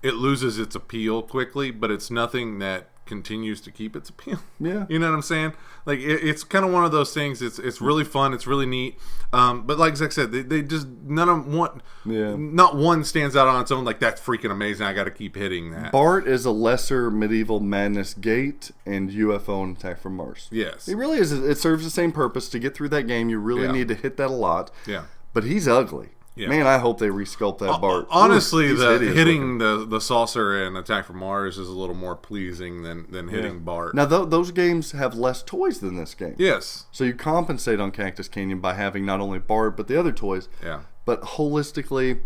it loses its appeal quickly, but it's nothing that continues to keep its appeal. Yeah. You know what I'm saying? Like, it's kind of one of those things. It's really fun. It's really neat. But like Zach said, they just none of them want. Yeah. Not one stands out on its own. Like, that's freaking amazing. I got to keep hitting that. Bart is a lesser medieval madness gate and UFO and Attack from Mars. Yes. It really is. It serves the same purpose. To get through that game, you really Yeah. need to hit that a lot. Yeah. But he's ugly. Man, I hope they resculpt that Bart. Honestly, Ooh, hitting the saucer in Attack from Mars is a little more pleasing than hitting Bart. Now, those games have less toys than this game. Yes. So you compensate on Cactus Canyon by having not only Bart, but the other toys. Yeah. But holistically,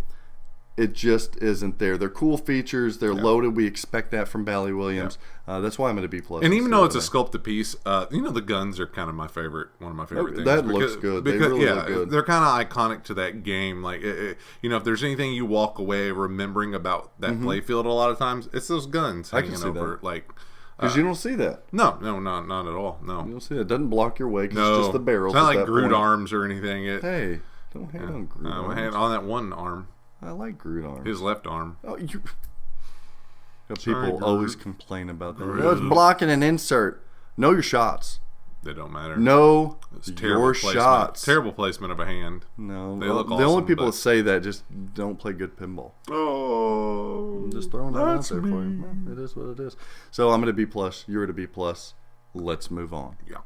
it just isn't there. They're cool features. They're loaded. We expect that from Bally Williams. That's why I'm going to B+. And even though it's a sculpted piece, the guns are kind of one of my favorite things. That looks good. They really look good. They're kind of iconic to that game. Like, if there's anything you walk away remembering about that playfield, a lot of times it's those guns hanging over. Like, because you don't see that. No, not at all. No, you don't see that. It doesn't block your way. No, it's just the barrels. It's not like Groot arms or anything. Hey, don't hate on Groot arms. Hand on that one arm. I like Groot arms. His left arm. Oh, people always complain about that. No, it's blocking an insert. Know your shots. They don't matter. Know your your shots. Terrible placement of a hand. No, they look the awesome, only people that say that just don't play good pinball. Oh, I'm just throwing that out there for you. It is what it is. So I'm going to B+. You're at a B+. Let's move on. Yeah.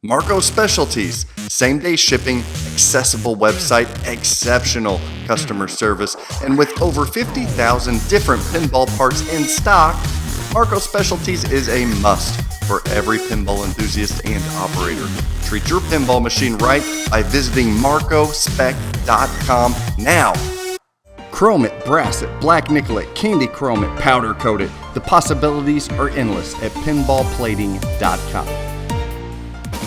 Marco Specialties, same-day shipping, accessible website, exceptional customer service, and with over 50,000 different pinball parts in stock, Marco Specialties is a must for every pinball enthusiast and operator. Treat your pinball machine right by visiting marcospec.com now. Chrome it, brass it, black nickel it, candy chrome it, powder coat it. The possibilities are endless at pinballplating.com.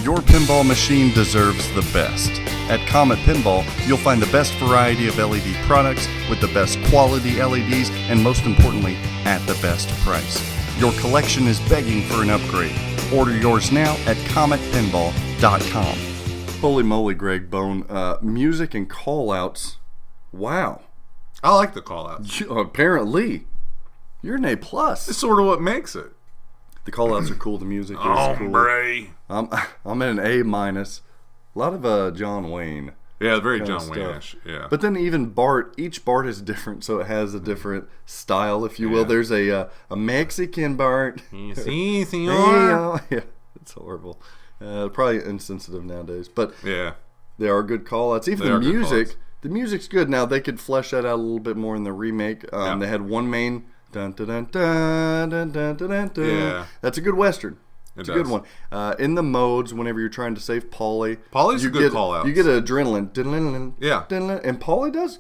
Your pinball machine deserves the best. At Comet Pinball, you'll find the best variety of LED products with the best quality LEDs and most importantly, at the best price. Your collection is begging for an upgrade. Order yours now at cometpinball.com. Holy moly, Greg Bone. Music and call-outs. Wow. I like the call-outs. Apparently. You're an A+. It's sort of what makes it. The call-outs are cool. The music is cool. I'm at an A-. A lot of John Wayne. Yeah, very John Wayne-ish. Yeah. But then even Bart, each Bart is different, so it has a different style, if you will. There's a Mexican Bart. Si, senor. Yeah, it's horrible. Probably insensitive nowadays. But yeah, there are good call-outs. Even the music. The music's good. Now, they could flesh that out a little bit more in the remake. They had one main... Dun, dun, dun, dun, dun, dun, dun, dun. Yeah. That's a good Western. It's a good one. In the modes, whenever you're trying to save Paulie, Paulie's a good call-out. You get adrenaline. Yeah. And Paulie does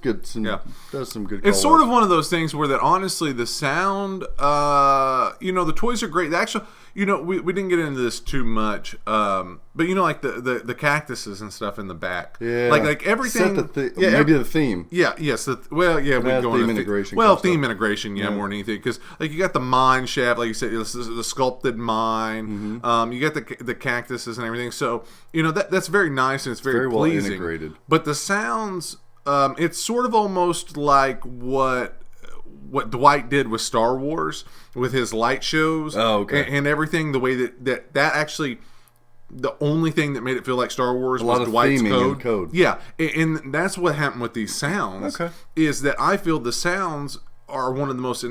some good It's sort of one of those things where that honestly the sound, the toys are great. The actual, we didn't get into this too much, but like the cactuses and stuff in the back. Yeah. Like everything. Maybe the theme. Yeah. Yes. We go theme integration. Theme integration. Yeah, more than anything, because like you got the mine shaft, like you said, the sculpted mine. Mm-hmm. You got the cactuses and everything. So that's very nice and it's very pleasing. Well integrated. But the sounds, it's sort of almost like what Dwight did with Star Wars with his light shows and everything. The way that actually. The only thing that made it feel like Star Wars was Dwight's code. Yeah, and that's what happened with these sounds. Okay. Is that I feel the sounds are one of the most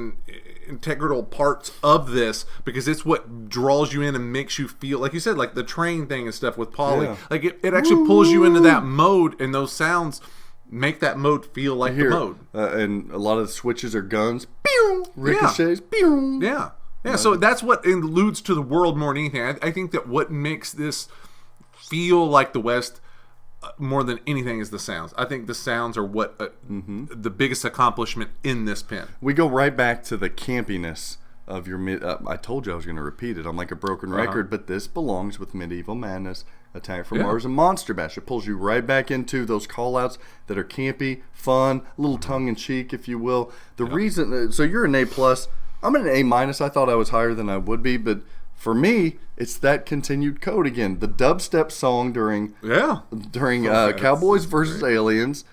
integral parts of this because it's what draws you in and makes you feel, like you said, like the train thing and stuff with Paulie. Yeah. Like it actually pulls you into that mode, and those sounds make that mode feel like the mode. And a lot of the switches are guns. Pew! Ricochets. Pew! Yeah. Yeah, so that's what alludes to the world more than anything. I think that what makes this feel like the West more than anything is the sounds. I think the sounds are what the biggest accomplishment in this pin. We go right back to the campiness of your I told you I was going to repeat it. I'm like a broken record, but this belongs with Medieval Madness, Attack from Mars, and Monster Bash. It pulls you right back into those call-outs that are campy, fun, a little tongue-in-cheek, if you will. The reason... So you're an A+. I'm an A-. I thought I was higher than I would be, but for me, it's that continued code again. The dubstep song during Cowboys versus Aliens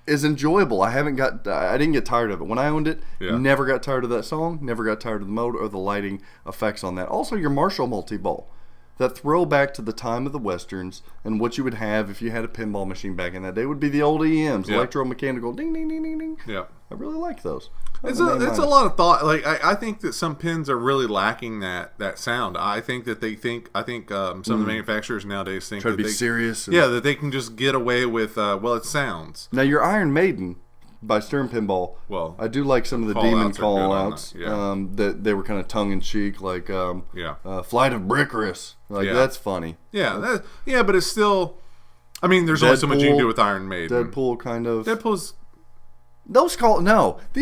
is enjoyable. I didn't get tired of it. When I owned it, never got tired of that song, never got tired of the mode or the lighting effects on that. Also, your Marshall multi-ball. that throwback to the time of the Westerns and what you would have if you had a pinball machine back in that day would be the old EMs, Yeah. electromechanical, ding, ding, ding, ding, ding. Yeah. I really like those. It's a lot of thought. Like I think that some pins are really lacking that sound. I think that some of the manufacturers nowadays think Try to that be serious. Yeah, that they can just get away with it sounds. Now your Iron Maiden by Stern Pinball. Well, I do like some of the call-outs demon are good call on outs. that, yeah. That they were kind of tongue in cheek, like Flight of Brickerus. Like Yeah. that's funny. Yeah, but it's still. I mean, there's only so much you can do with Iron Maiden. Deadpool kind of. Deadpool's. These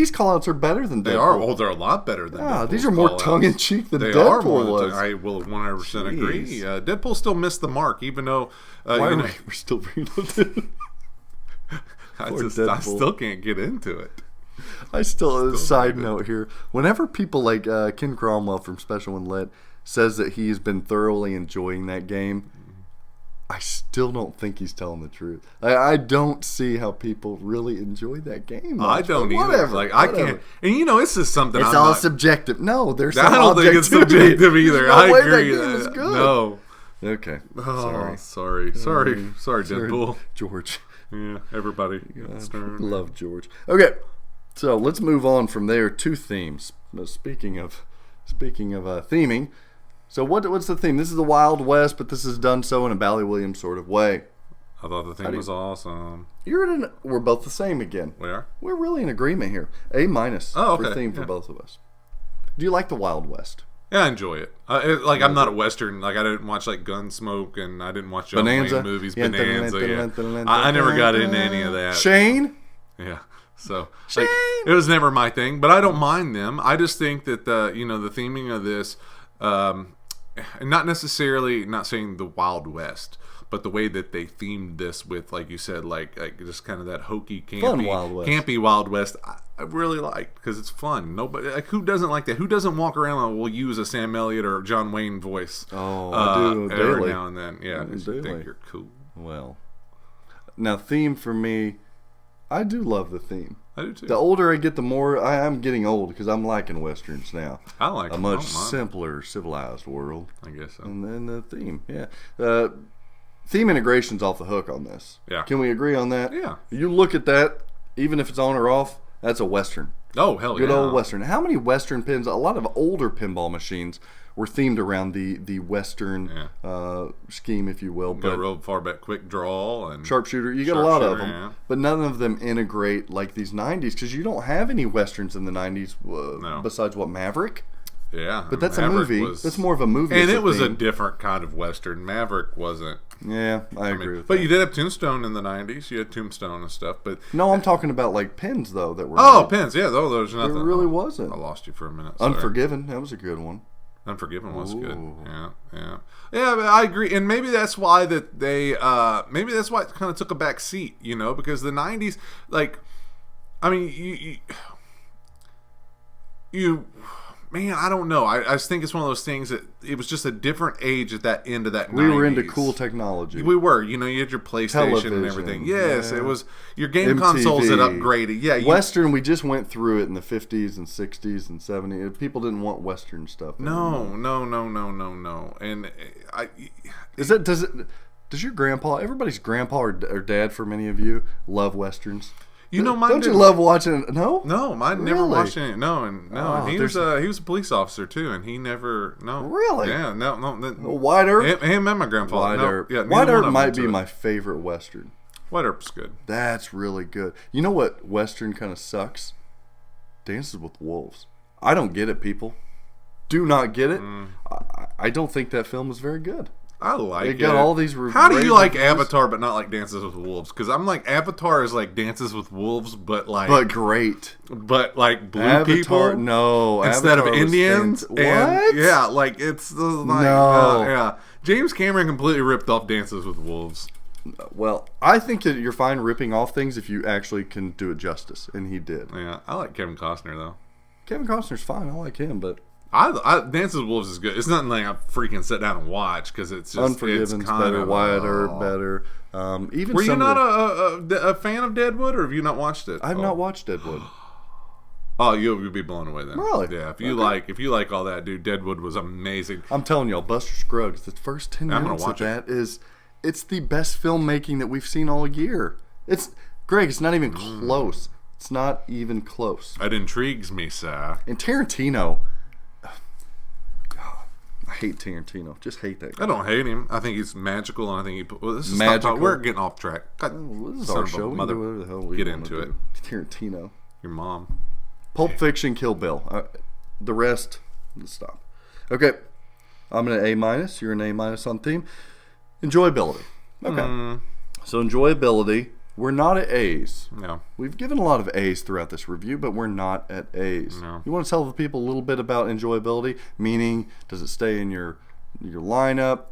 call outs are better than Deadpool. They are. Oh, they're a lot better than. Yeah, Deadpool's these are more call-outs. tongue in cheek than They Deadpool are more was. I will 100% agree. Jeez. Deadpool still missed the mark, even though. Why are we're still bringing up Deadpool? I still can't get into it. Side note here. Whenever people like Ken Cromwell from Special Inlet says that he's been thoroughly enjoying that game, I still don't think he's telling the truth. I don't see how people really enjoy that game much, I don't but either. whatever, Like I whatever. can't. And this is something. It's I'm all not, subjective. No, there's I some don't think it's objectivity. subjective either. There's no I way agree. That game is good. No. Okay. Oh, sorry, Deadpool. George. Yeah, everybody. Love George. Okay, so let's move on from there to themes. Now, speaking of theming, so what's the theme? This is the Wild West, but this is done so in a Bally Williams sort of way. I thought the theme was awesome. We're both the same again. We are? We're really in agreement here. A- Oh, okay. for theme for both of us. Do you like the Wild West? Yeah, I enjoy it. I'm not a Western. Like I didn't watch like Gunsmoke, and I didn't watch John Bonanza? Wayne movies. Yeah, Bonanza. Yeah. I never got into any of that. Shane? Yeah. So like, it was never my thing, but I don't mind them. I just think that the theming of this, and not saying the Wild West, but the way that they themed this with, like you said, like just kind of that hokey, campy Wild West, I really like because it's fun. Nobody, like, who doesn't like that? Who doesn't walk around and will use a Sam Elliott or John Wayne voice? Oh, I do every daily. now and then. Yeah, I just think you're cool. Well, now theme for me, I do love the theme. I do too. The older I get, the more I'm getting old because I'm liking westerns now. I like a them. much simpler, civilized world. I guess so. And then the theme, yeah. Theme integration's off the hook on this. Yeah. Can we agree on that? Yeah. You look at that, even if it's on or off, that's a western. Oh, hell Good yeah. old western. How many western pins? A lot of older pinball machines were themed around the western scheme, if you will. Go real far back, quick draw and sharpshooter. You got a lot of them, yeah. but none of them integrate like these '90s because you don't have any westerns in the '90s besides what Maverick. Yeah, But that's Maverick a movie. That's more of a movie. And as it was a theme. different kind of western. Maverick wasn't. Yeah, I agree with that. But you did have Tombstone in the '90s. You had Tombstone and stuff. But no, I'm talking about like pins though that were. Oh, made. pins. Yeah, though there's nothing. There really wasn't. I lost you for a minute. Sorry. Unforgiven. That was a good one. Unforgiven was good. Ooh. Yeah. But I agree, and maybe that's why that they, maybe that's why it kind of took a back seat, because the '90s, like, I mean, you man, I don't know. I just think it's one of those things that it was just a different age at that end of that. We 90s. were into cool technology. We were, you had your PlayStation Television, and everything. Yes, yeah. It was your game MTV. consoles that upgraded. Yeah, Western. We just went through it in the 50s and 60s and 70s. People didn't want Western stuff. No. And does your grandpa, everybody's grandpa or dad for many of you, love Westerns? Mine don't you didn't. love watching it? No, mine never Really? watched it. No, and Oh, he was a police officer too, and he never Really? Yeah, no. White Earp. Him and my grandfather. White No, Earp. yeah, White neither one Earp of might them be to my it. favorite Western. White Earp's good. That's really good. You know what Western kind of sucks? Dances with Wolves. I don't get it, people. Do not get it. I don't think that film is very good. I like it. It got all these How do you like reviews. Avatar but not like Dances with Wolves? Because I'm like Avatar is like Dances with Wolves, but great. like blue Avatar, people. No, Instead Avatar of was Indians. What? And, yeah, like it's like No. yeah. James Cameron completely ripped off Dances with Wolves. Well, I think that you're fine ripping off things if you actually can do it justice, and he did. Yeah, I like Kevin Costner though. Kevin Costner's fine. I like him, but Dances with Wolves is good. It's nothing like I freaking sit down and watch because it's just Unforgiven's it's kind better. of, Wyatt Earp better. Even were you some not of a fan of Deadwood, or have you not watched it? I've not watched Deadwood. Oh, you'll be blown away then. Really? Yeah. If you like all that, dude, Deadwood was amazing. I'm telling y'all, Buster Scruggs, the first 10 I'm gonna minutes of watch that it's the best filmmaking that we've seen all year. Greg, it's not even close. It's not even close. It intrigues me, sir. And Tarantino, I hate Tarantino. Just hate that guy. I don't hate him. I think he's magical, and I think this is Magical? We're getting off track. God, Well, this is son our of a show. We can mother. do whatever the hell we Get wanna into do. it. Tarantino. Your mom. Pulp Fiction, Kill Bill. The rest, let's stop. Okay, I'm an A-. You're an A- on theme. Enjoyability. Okay. So enjoyability, we're not at A's. No. We've given a lot of A's throughout this review, but we're not at A's. No. You want to tell the people a little bit about enjoyability? Meaning, does it stay in your lineup?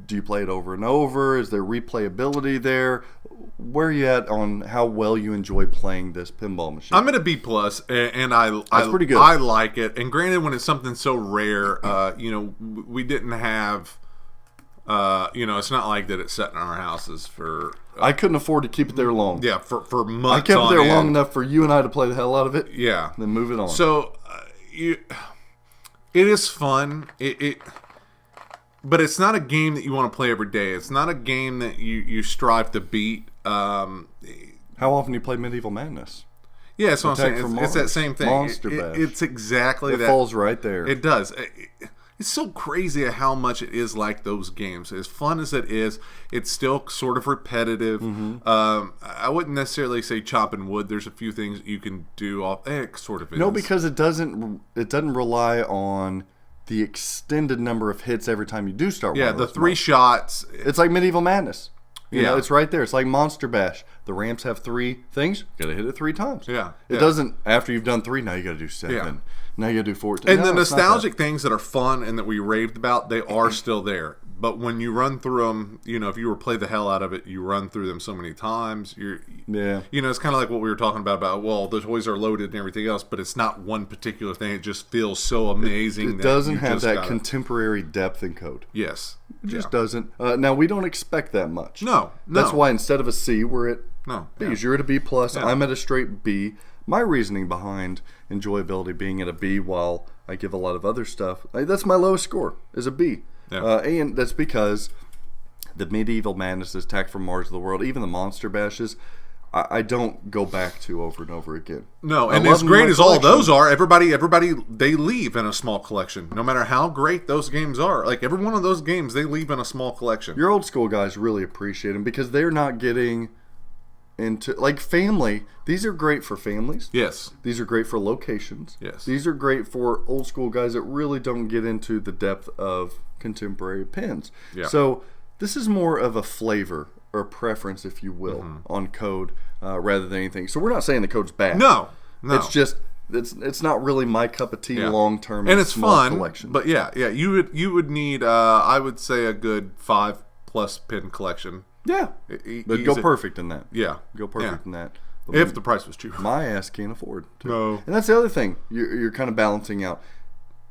Do you play it over and over? Is there replayability there? Where are you at on how well you enjoy playing this pinball machine? I'm at a B+, and That's pretty good. I like it. And granted, when it's something so rare, we didn't have, it's not like that it's set in our houses for. I couldn't afford to keep it there long. Yeah, for months. I kept it on there end. long enough for you and I to play the hell out of it. Yeah. Then move it on. So, it is fun. But it's not a game that you want to play every day. It's not a game that you strive to beat. How often do you play Medieval Madness? Yeah, that's what I'm Attack saying. from It's that Mars. same thing. Monster Bash. It's exactly It that. falls right there. It does. It's so crazy at how much it is like those games. As fun as it is, it's still sort of repetitive. I wouldn't necessarily say chopping wood. There's a few things you can do off. It sort of is. No, because it doesn't rely on the extended number of hits every time you do start. Yeah, one of the those 3 modes. shots. It's like Medieval Madness. You know, Yeah. it's right there. It's like Monster Bash. The ramps have 3 things. You gotta hit it 3 times. Yeah, It yeah. doesn't. After you've done 3, now you gotta do 7. Yeah. Now you gotta do 14. And No, the it's not that. nostalgic things that are fun and that we raved about, they are still there. But when you run through them, if you were play the hell out of it, you run through them so many times. Yeah. It's kind of like what we were talking about, well, the toys are loaded and everything else, but it's not one particular thing. It just feels so amazing. It that doesn't you have just that gotta- contemporary depth and code. Yes. It just doesn't. Now, we don't expect that much. No. That's why instead of a C, we're at No. B's. You're at a B+. Yeah. I'm at a straight B. My reasoning behind enjoyability being at a B while I give a lot of other stuff, that's my lowest score, is a B. Yeah. And that's because the Medieval Madnesses, Attack from Mars of the World, even the Monster Bashes, I don't go back to over and over again. No, I and love as them in great my as all collection. those are, everybody they leave in a small collection. No matter how great those games are, like every one of those games, they leave in a small collection. Your old school guys really appreciate them because they're not getting into, like, family. These are great for families. Yes. These are great for locations. Yes. These are great for old school guys that really don't get into the depth of contemporary pins. Yeah. So this is more of a flavor or preference, if you will, on code rather than anything. So we're not saying the code's bad. No. It's just it's not really my cup of tea Yeah. long term. And it's small fun, collection. but yeah, you would need I would say a good 5+ pin collection. yeah, but go perfect in that. Yeah, Go perfect Yeah. in that. But If the price was cheap. my ass can't afford to. No. And that's the other thing you're kind of balancing out.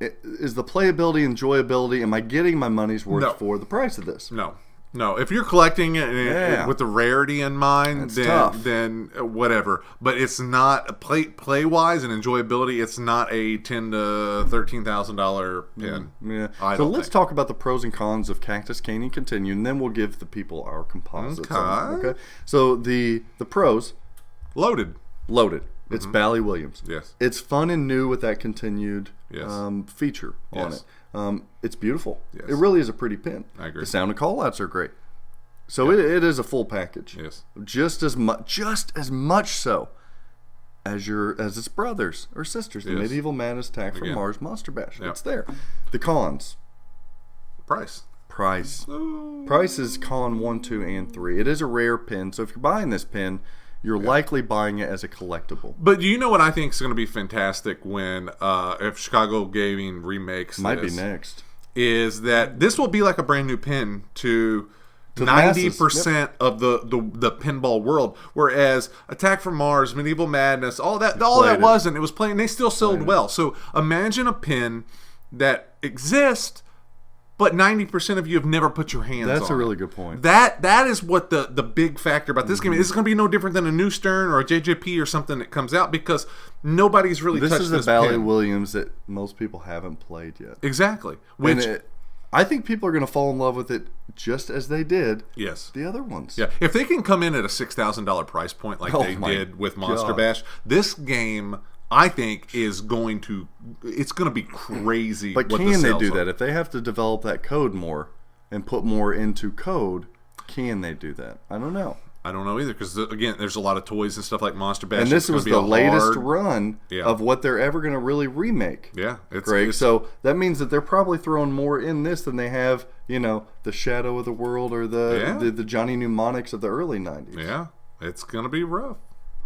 Is the playability, enjoyability, am I getting my money's worth No. for the price of this? No. If you're collecting it Yeah. with the rarity in mind, That's tough. then whatever. But it's not play wise and enjoyability. It's not a $10,000 to $13,000 pin. Yeah. I So don't let's think. talk about the pros and cons of Cactus Canyon Continue, and then we'll give the people our composites. on it, Okay. Okay. So the pros, Loaded. loaded. It's Bally Williams. Yes. It's fun and new with that continued Yes. feature on Yes. it. It's beautiful. Yes. It really is a pretty pin. I agree. The sound and callouts are great. So it is a full package. Yes. Just as much so as its brothers or sisters. The Yes. Medieval Madness, Attack from Again. Mars, Monster Bash. Yeah. It's there. The cons. Price. Price. Price is con 1, 2, and 3. It is a rare pin, so if you're buying this pin, you're likely buying it as a collectible. But do you know what I think is going to be fantastic when if Chicago Gaming remakes Might this? be next. Is that this will be like a brand new pin to the masses. 90% of the pinball world, whereas Attack from Mars, Medieval Madness, all that Played it. wasn't. It was playing. They still sold well. So imagine a pin that exists, but 90% of you have never put your hands on That's a really it. good point. That is what the big factor about this game is. This is going to be no different than a new Stern or a JJP or something that comes out because nobody's really touched This this is a Bally pin. Williams that most people haven't played yet. Exactly. And Which, I think people are going to fall in love with it just as they did yes. the other ones. Yeah, if they can come in at a $6,000 price point like Oh they my did with Monster God. Bash, this game I think is going to be crazy. But what the can they sales do are. that? If they have to develop that code more and put more into code, can they do that? I don't know. I don't know either because again, there's a lot of toys and stuff like Monster Bash. And It's this gonna was be the a latest hard- run Yeah. of what they're ever going to really remake. Yeah, Greg. So that means that they're probably throwing more in this than they have, the Shadow of the World or the Johnny Mnemonics of the early 90s. yeah, it's gonna be rough,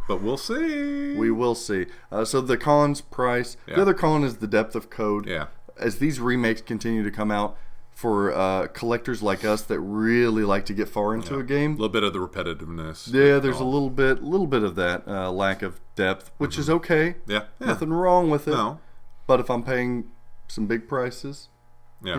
but we'll see. We will see. So the con's price. Yeah. The other con is the depth of code. Yeah. As these remakes continue to come out for collectors like us that really like to get far into a a game. little bit of the repetitiveness. Yeah, there's a little bit of that lack of depth, which is okay. Yeah, yeah. Nothing wrong with it. No. But if I'm paying some big prices, Yeah.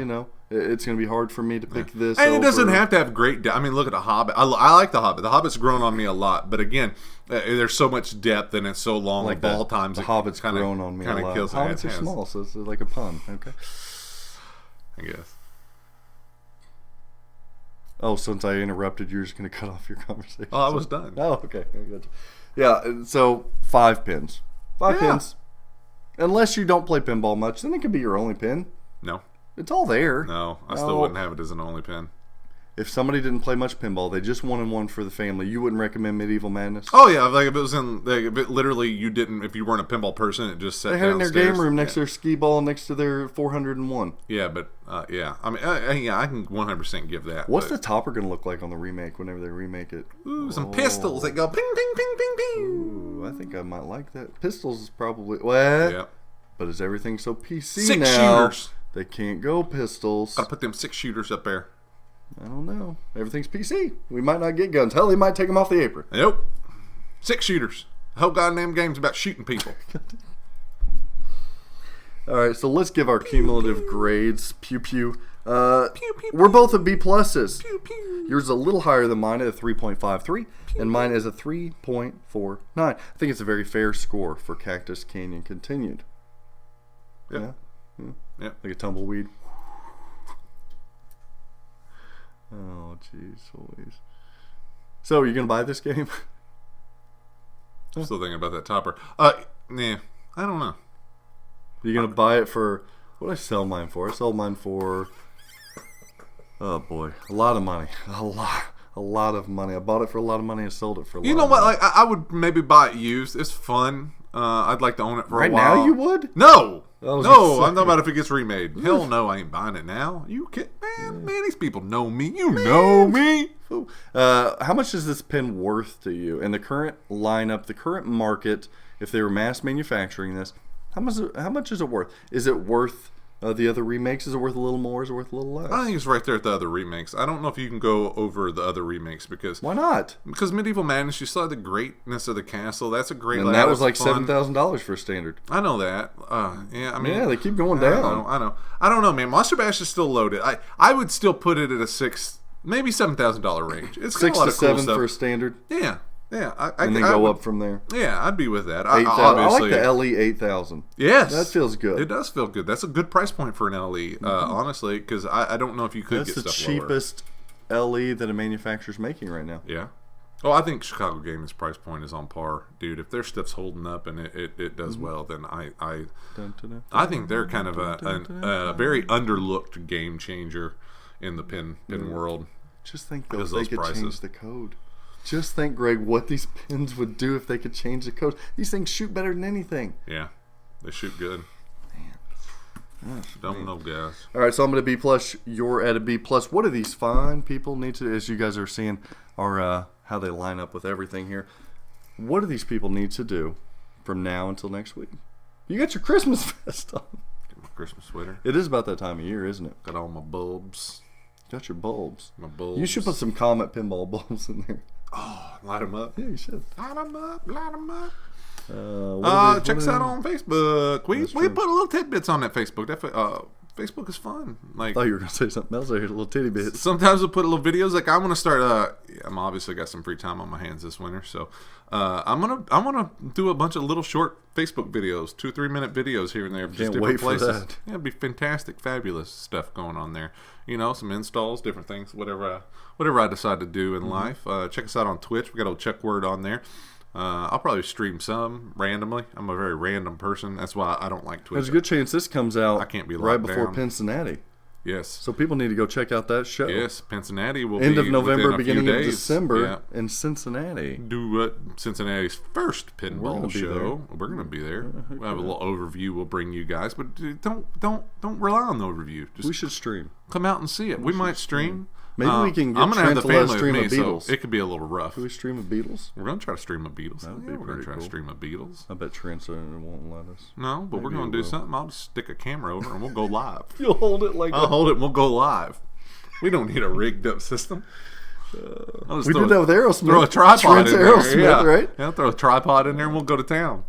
it's going to be hard for me to pick this. And it doesn't over- have to have great I mean, look at The Hobbit. I like The Hobbit. The Hobbit's grown on me a lot. But again, there's so much depth and it's so long like of that. ball times. The it Hobbit's kinda- grown on me a kinda lot. kills it. Hobbits It are has, small, so it's like a pun. Okay. I guess. Oh, since I interrupted, you're just going to cut off your conversation. Oh, I was done. Oh, okay. I gotcha. Yeah, so 5 pins. 5 Yeah. pins. Unless you don't play pinball much, then it can be your only pin. No. It's all there. No. I still No. wouldn't have it as an only pin. If somebody didn't play much pinball, they just wanted one for the family, you wouldn't recommend Medieval Madness? Oh, yeah. Like if it was in, like, if it literally you didn't, if you weren't a pinball person, it just sat They had it in their downstairs. game room next Yeah. to their skee ball, next to their 401. Yeah, but yeah, I mean, yeah, I can 100% give that. What's the but, topper going to look like on the remake whenever they remake it? ooh, some pistols that go ping, ping, ping, ping, ping. Ooh, I think I might like that. Pistols is probably... Well, Yeah, but is everything so PC 6 now? shooters. They can't go pistols. Gotta put them 6 shooters up there. I don't know. Everything's PC. We might not get guns. Hell, they might take them off the apron. Nope, 6 shooters. The whole goddamn game's about shooting people. All right, so let's give our cumulative grades. Pew pew. Pew, pew, We're both at B pluses. pew, pew. Yours is a little higher than mine at a 3.53, and mine is a 3.49. I think it's a very fair score for Cactus Canyon Continued. Yep. Yeah, Yep. like a tumbleweed. Oh, jeez, Louise. So, are you gonna buy this game? I'm still thinking about that topper. Yeah, I don't know. You're gonna buy it for what did I sell mine for? I sold mine for oh boy, a lot of money, a lot of money. I bought it for a lot of money and sold it for a lot. You know of what? money. Like, I would maybe buy it used. It's fun. I'd like to own it for Right a while. now, you would? No, I was no. gonna say. I'm talking about if it gets remade. Hell no, I ain't buying it now. You can, man. These people know me. You know me. Ooh. How much is this pin worth to you in the current lineup, the current market? If they were mass manufacturing this, how much is it worth? Is it worth the other remakes? Is it worth a little more? Is it worth a little less? I think it's right there at the other remakes. I don't know if you can go over the other remakes because Why not? Medieval Madness, you still had the greatness of the castle. That's a great. And layout. that was like It's fun. $7,000 for a standard. I know that. Yeah, I mean, Yeah, they keep going I down. know. I don't know, man. Monster Bash is still loaded. I would still put it at a $6,000, maybe $7,000 range. It's got 6 a lot to of cool 7 stuff. for a standard, Yeah. and then go up from there. Yeah, I'd be with that. 8,000. I Obviously, like the LE 8000. yes, That feels good. It does feel good. That's a good price point for an LE, honestly, because I don't know if you could That's get the stuff lower. cheapest LE that a manufacturer's making right now. Yeah. Oh, I think Chicago Gaming's price point is on par, dude. If their stuff's holding up and it does well, then I think they're kind of a very underlooked game changer in the pin world. Just think though, Because if they those could prices. change the code. Just think, Greg, what these pins would do if they could change the code. These things shoot better than anything. Yeah, they shoot good. Don't know, guys. All right, so I'm going to B plus. You're at a B plus. What do these fine people need to, as you guys are seeing, are how they line up with everything here. What do these people need to do from now until next week? You got your Christmas vest on. Get my Christmas sweater. It is about that time of year, isn't it? Got all my bulbs. Got your bulbs. My bulbs. You should put some Comet pinball bulbs in there. Light them up. Yeah, you should. Light them up. Light them up. What are they- Check what us are out they- on Facebook. We That's put true. a little tidbits on that Facebook. Facebook is fun. I thought you were going to say something else. I heard little titty bits. Sometimes we'll put little videos. Like I'm gonna start. I'm obviously got some free time on my hands this winter, so I'm gonna do a bunch of little short Facebook videos, 2-3 minute videos here and there, just different wait places. for that. Yeah, it'd be fantastic, fabulous stuff going on there. Some installs, different things, whatever I decide to do in life. Check us out on Twitch. We got old Check Word on there. I'll probably stream some randomly. I'm a very random person. That's why I don't like Twitch. There's a good chance this comes out I can't be right locked before down. Cincinnati. Yes. So people need to go check out that show. Yes, Cincinnati will End be of November, within a few beginning of days. December in Cincinnati. Do Cincinnati's first pinball show. We're going to be there. We'll have a little overview we'll bring you guys, but don't rely on the overview. Just We should stream. come out and see it. We might stream. Maybe we can get I'm gonna have the Trent to let family us with stream me, a Beatles. so it could be a little rough. Can we stream a Beatles? We're going to try to stream a Beatles. That would be We're going pretty to try cool. to stream a Beatles. I bet Trent won't let us. No, but we're Maybe going it to do will. something. I'll just stick a camera over and we'll go live. You'll hold it like I'll hold it and we'll go live. We don't need a rigged up system. I'll just we throw did that with Aerosmith. Throw a tripod Trent's in there. Aerosmith, Yeah. right? Yeah, throw a tripod in there and we'll go to town.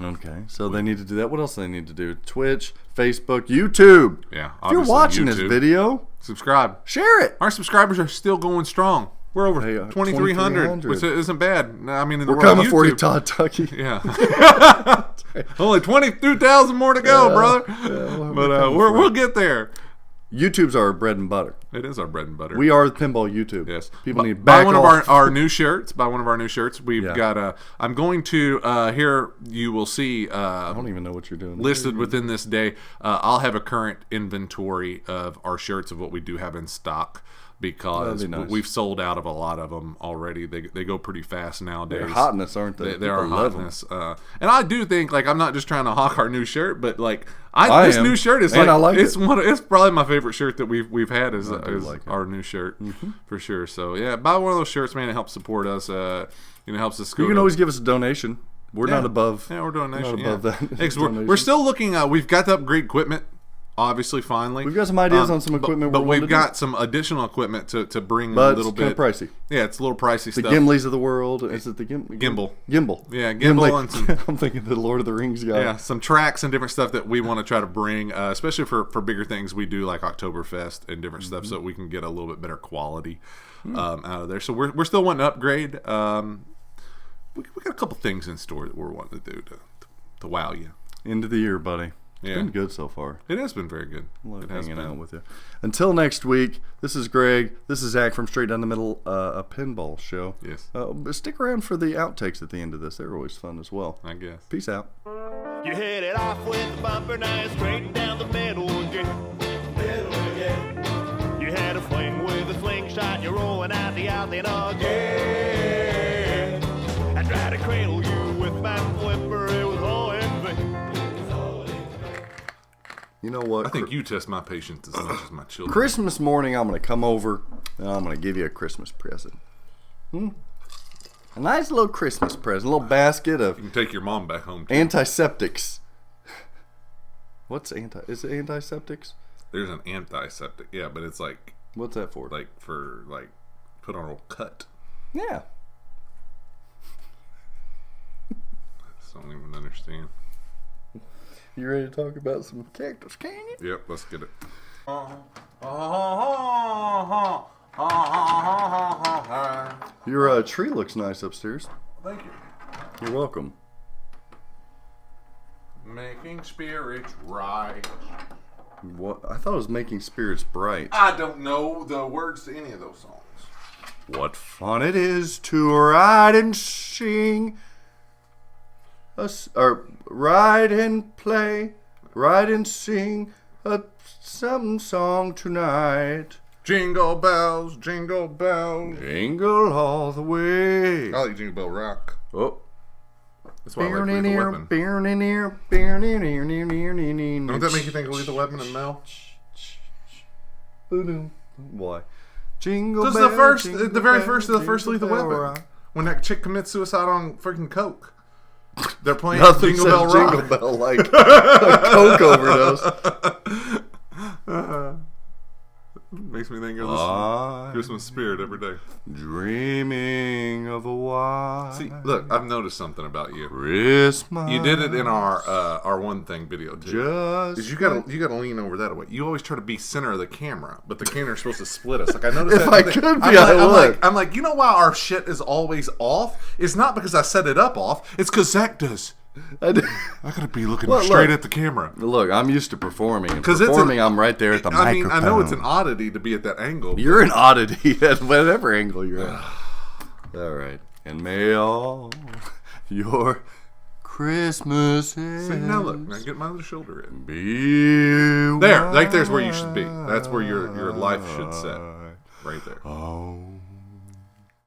Okay, so they need to do that. What else do they need to do? Twitch, Facebook, YouTube. Yeah, If you're obviously watching this YouTube. video, Subscribe. share it. Our subscribers are still going strong. We're over Hey, 2,300, which isn't bad. I mean, We're coming for you, Todd Tucky. Yeah. Only 22,000 more to go, brother. But we'll get there. YouTube's our bread and butter. It is our bread and butter. We are the Pinball YouTube. Yes. People need buy back one off. of our new shirts. Buy one of our new shirts. We've Yeah. got I'm going to here you will see I don't even know what you're doing. listed within this day. I'll have a current inventory of our shirts of what we do have in stock because That'd be nice. we've sold out of a lot of them already. They go pretty fast nowadays. They're hotness, aren't they? They are People love 'em. hotness. And I do think I'm not just trying to hawk our new shirt, but I this am. new shirt is And I like it's it. it's probably my favorite shirt that we've had is like it. our new shirt for sure. So yeah, buy one of those shirts, man. It helps support us. Helps us. You can always give us a donation. We're not above. Yeah, we're doing Not above that. Thanks. We're Donation. still looking. We've got to upgrade equipment. Obviously, finally, We've got some ideas on some equipment but we're wanting we've to do. got some additional equipment to bring But a little it's kind bit of pricey. Yeah, it's a little pricey The stuff. Gimlis of the world. Is it the Gimbal. Gimbal. Yeah, gimbal Gimli. and some I'm thinking the Lord of the Rings guy. yeah, some tracks and different stuff that we want to try to bring, especially for bigger things we do like Oktoberfest and different stuff, so we can get a little bit better quality out of there. So we're still wanting to upgrade. We got a couple things in store that we're wanting to do to wow you. End of the year, buddy. It's Yeah. been good so far. It has been very good. Love It has hanging been. out with you. Until next week, this is Greg. This is Zach from Straight Down the Middle, a pinball show. Yes. But stick around for the outtakes at the end of this. They're always fun as well. I guess. Peace out. You hit it off with the bumper, now you're straight down the middle again. You had a fling with a slingshot, you're rolling out the outlet again. I tried to cradle you with my flipper, it was all in vain. You know what? I think you test my patience as much as my children. Christmas morning, I'm going to come over and I'm going to give you a Christmas present. A nice little Christmas present. A little basket of You can take your mom back home too. antiseptics. Is it antiseptics? There's an antiseptic. Yeah, but it's What's that for? for put on a cut. Yeah. I don't even understand. You ready to talk about some Cactus Canyon? Yep, let's get it. Your tree looks nice upstairs. Thank you. You're welcome. Making spirits right. What? I thought it was Making Spirits Bright. I don't know the words to any of those songs. What fun it is to ride and sing, or ride and play, ride and sing some song tonight. Jingle bells, jingle bells. Jingle all the way. I like Jingle Bell Rock. Oh. That's why I like Lethal Weapon. Don't that make you think of Lethal Weapon and Mel? Why? Jingle This is bell, the first, jingle the very bell, first of the first jingle Lethal bell Weapon. rock. When that chick commits suicide on freaking coke. They're playing Nothing Jingle says Bell Rock. Jingle Bell like a coke overdose. Makes me think of the Christmas spirit every day. Dreaming of a white. See, look, I've noticed something about you. Christmas. You did it in our one thing video too. Just You gotta lean over that way. You always try to be center of the camera, but the camera's supposed to split us. Like I noticed If that. I could be, I'm like, you know why our shit is always off? It's not because I set it up off. It's because Zach does. I gotta be looking straight at the camera. Look, I'm used to performing. And 'Cause I'm right there at the microphone. I know it's an oddity to be at that angle. You're an oddity at whatever angle you're at. All right. And may all your Christmases See, now look, now get my other shoulder in. be There, like there's where you should be. That's where your life should set. Right there. Oh.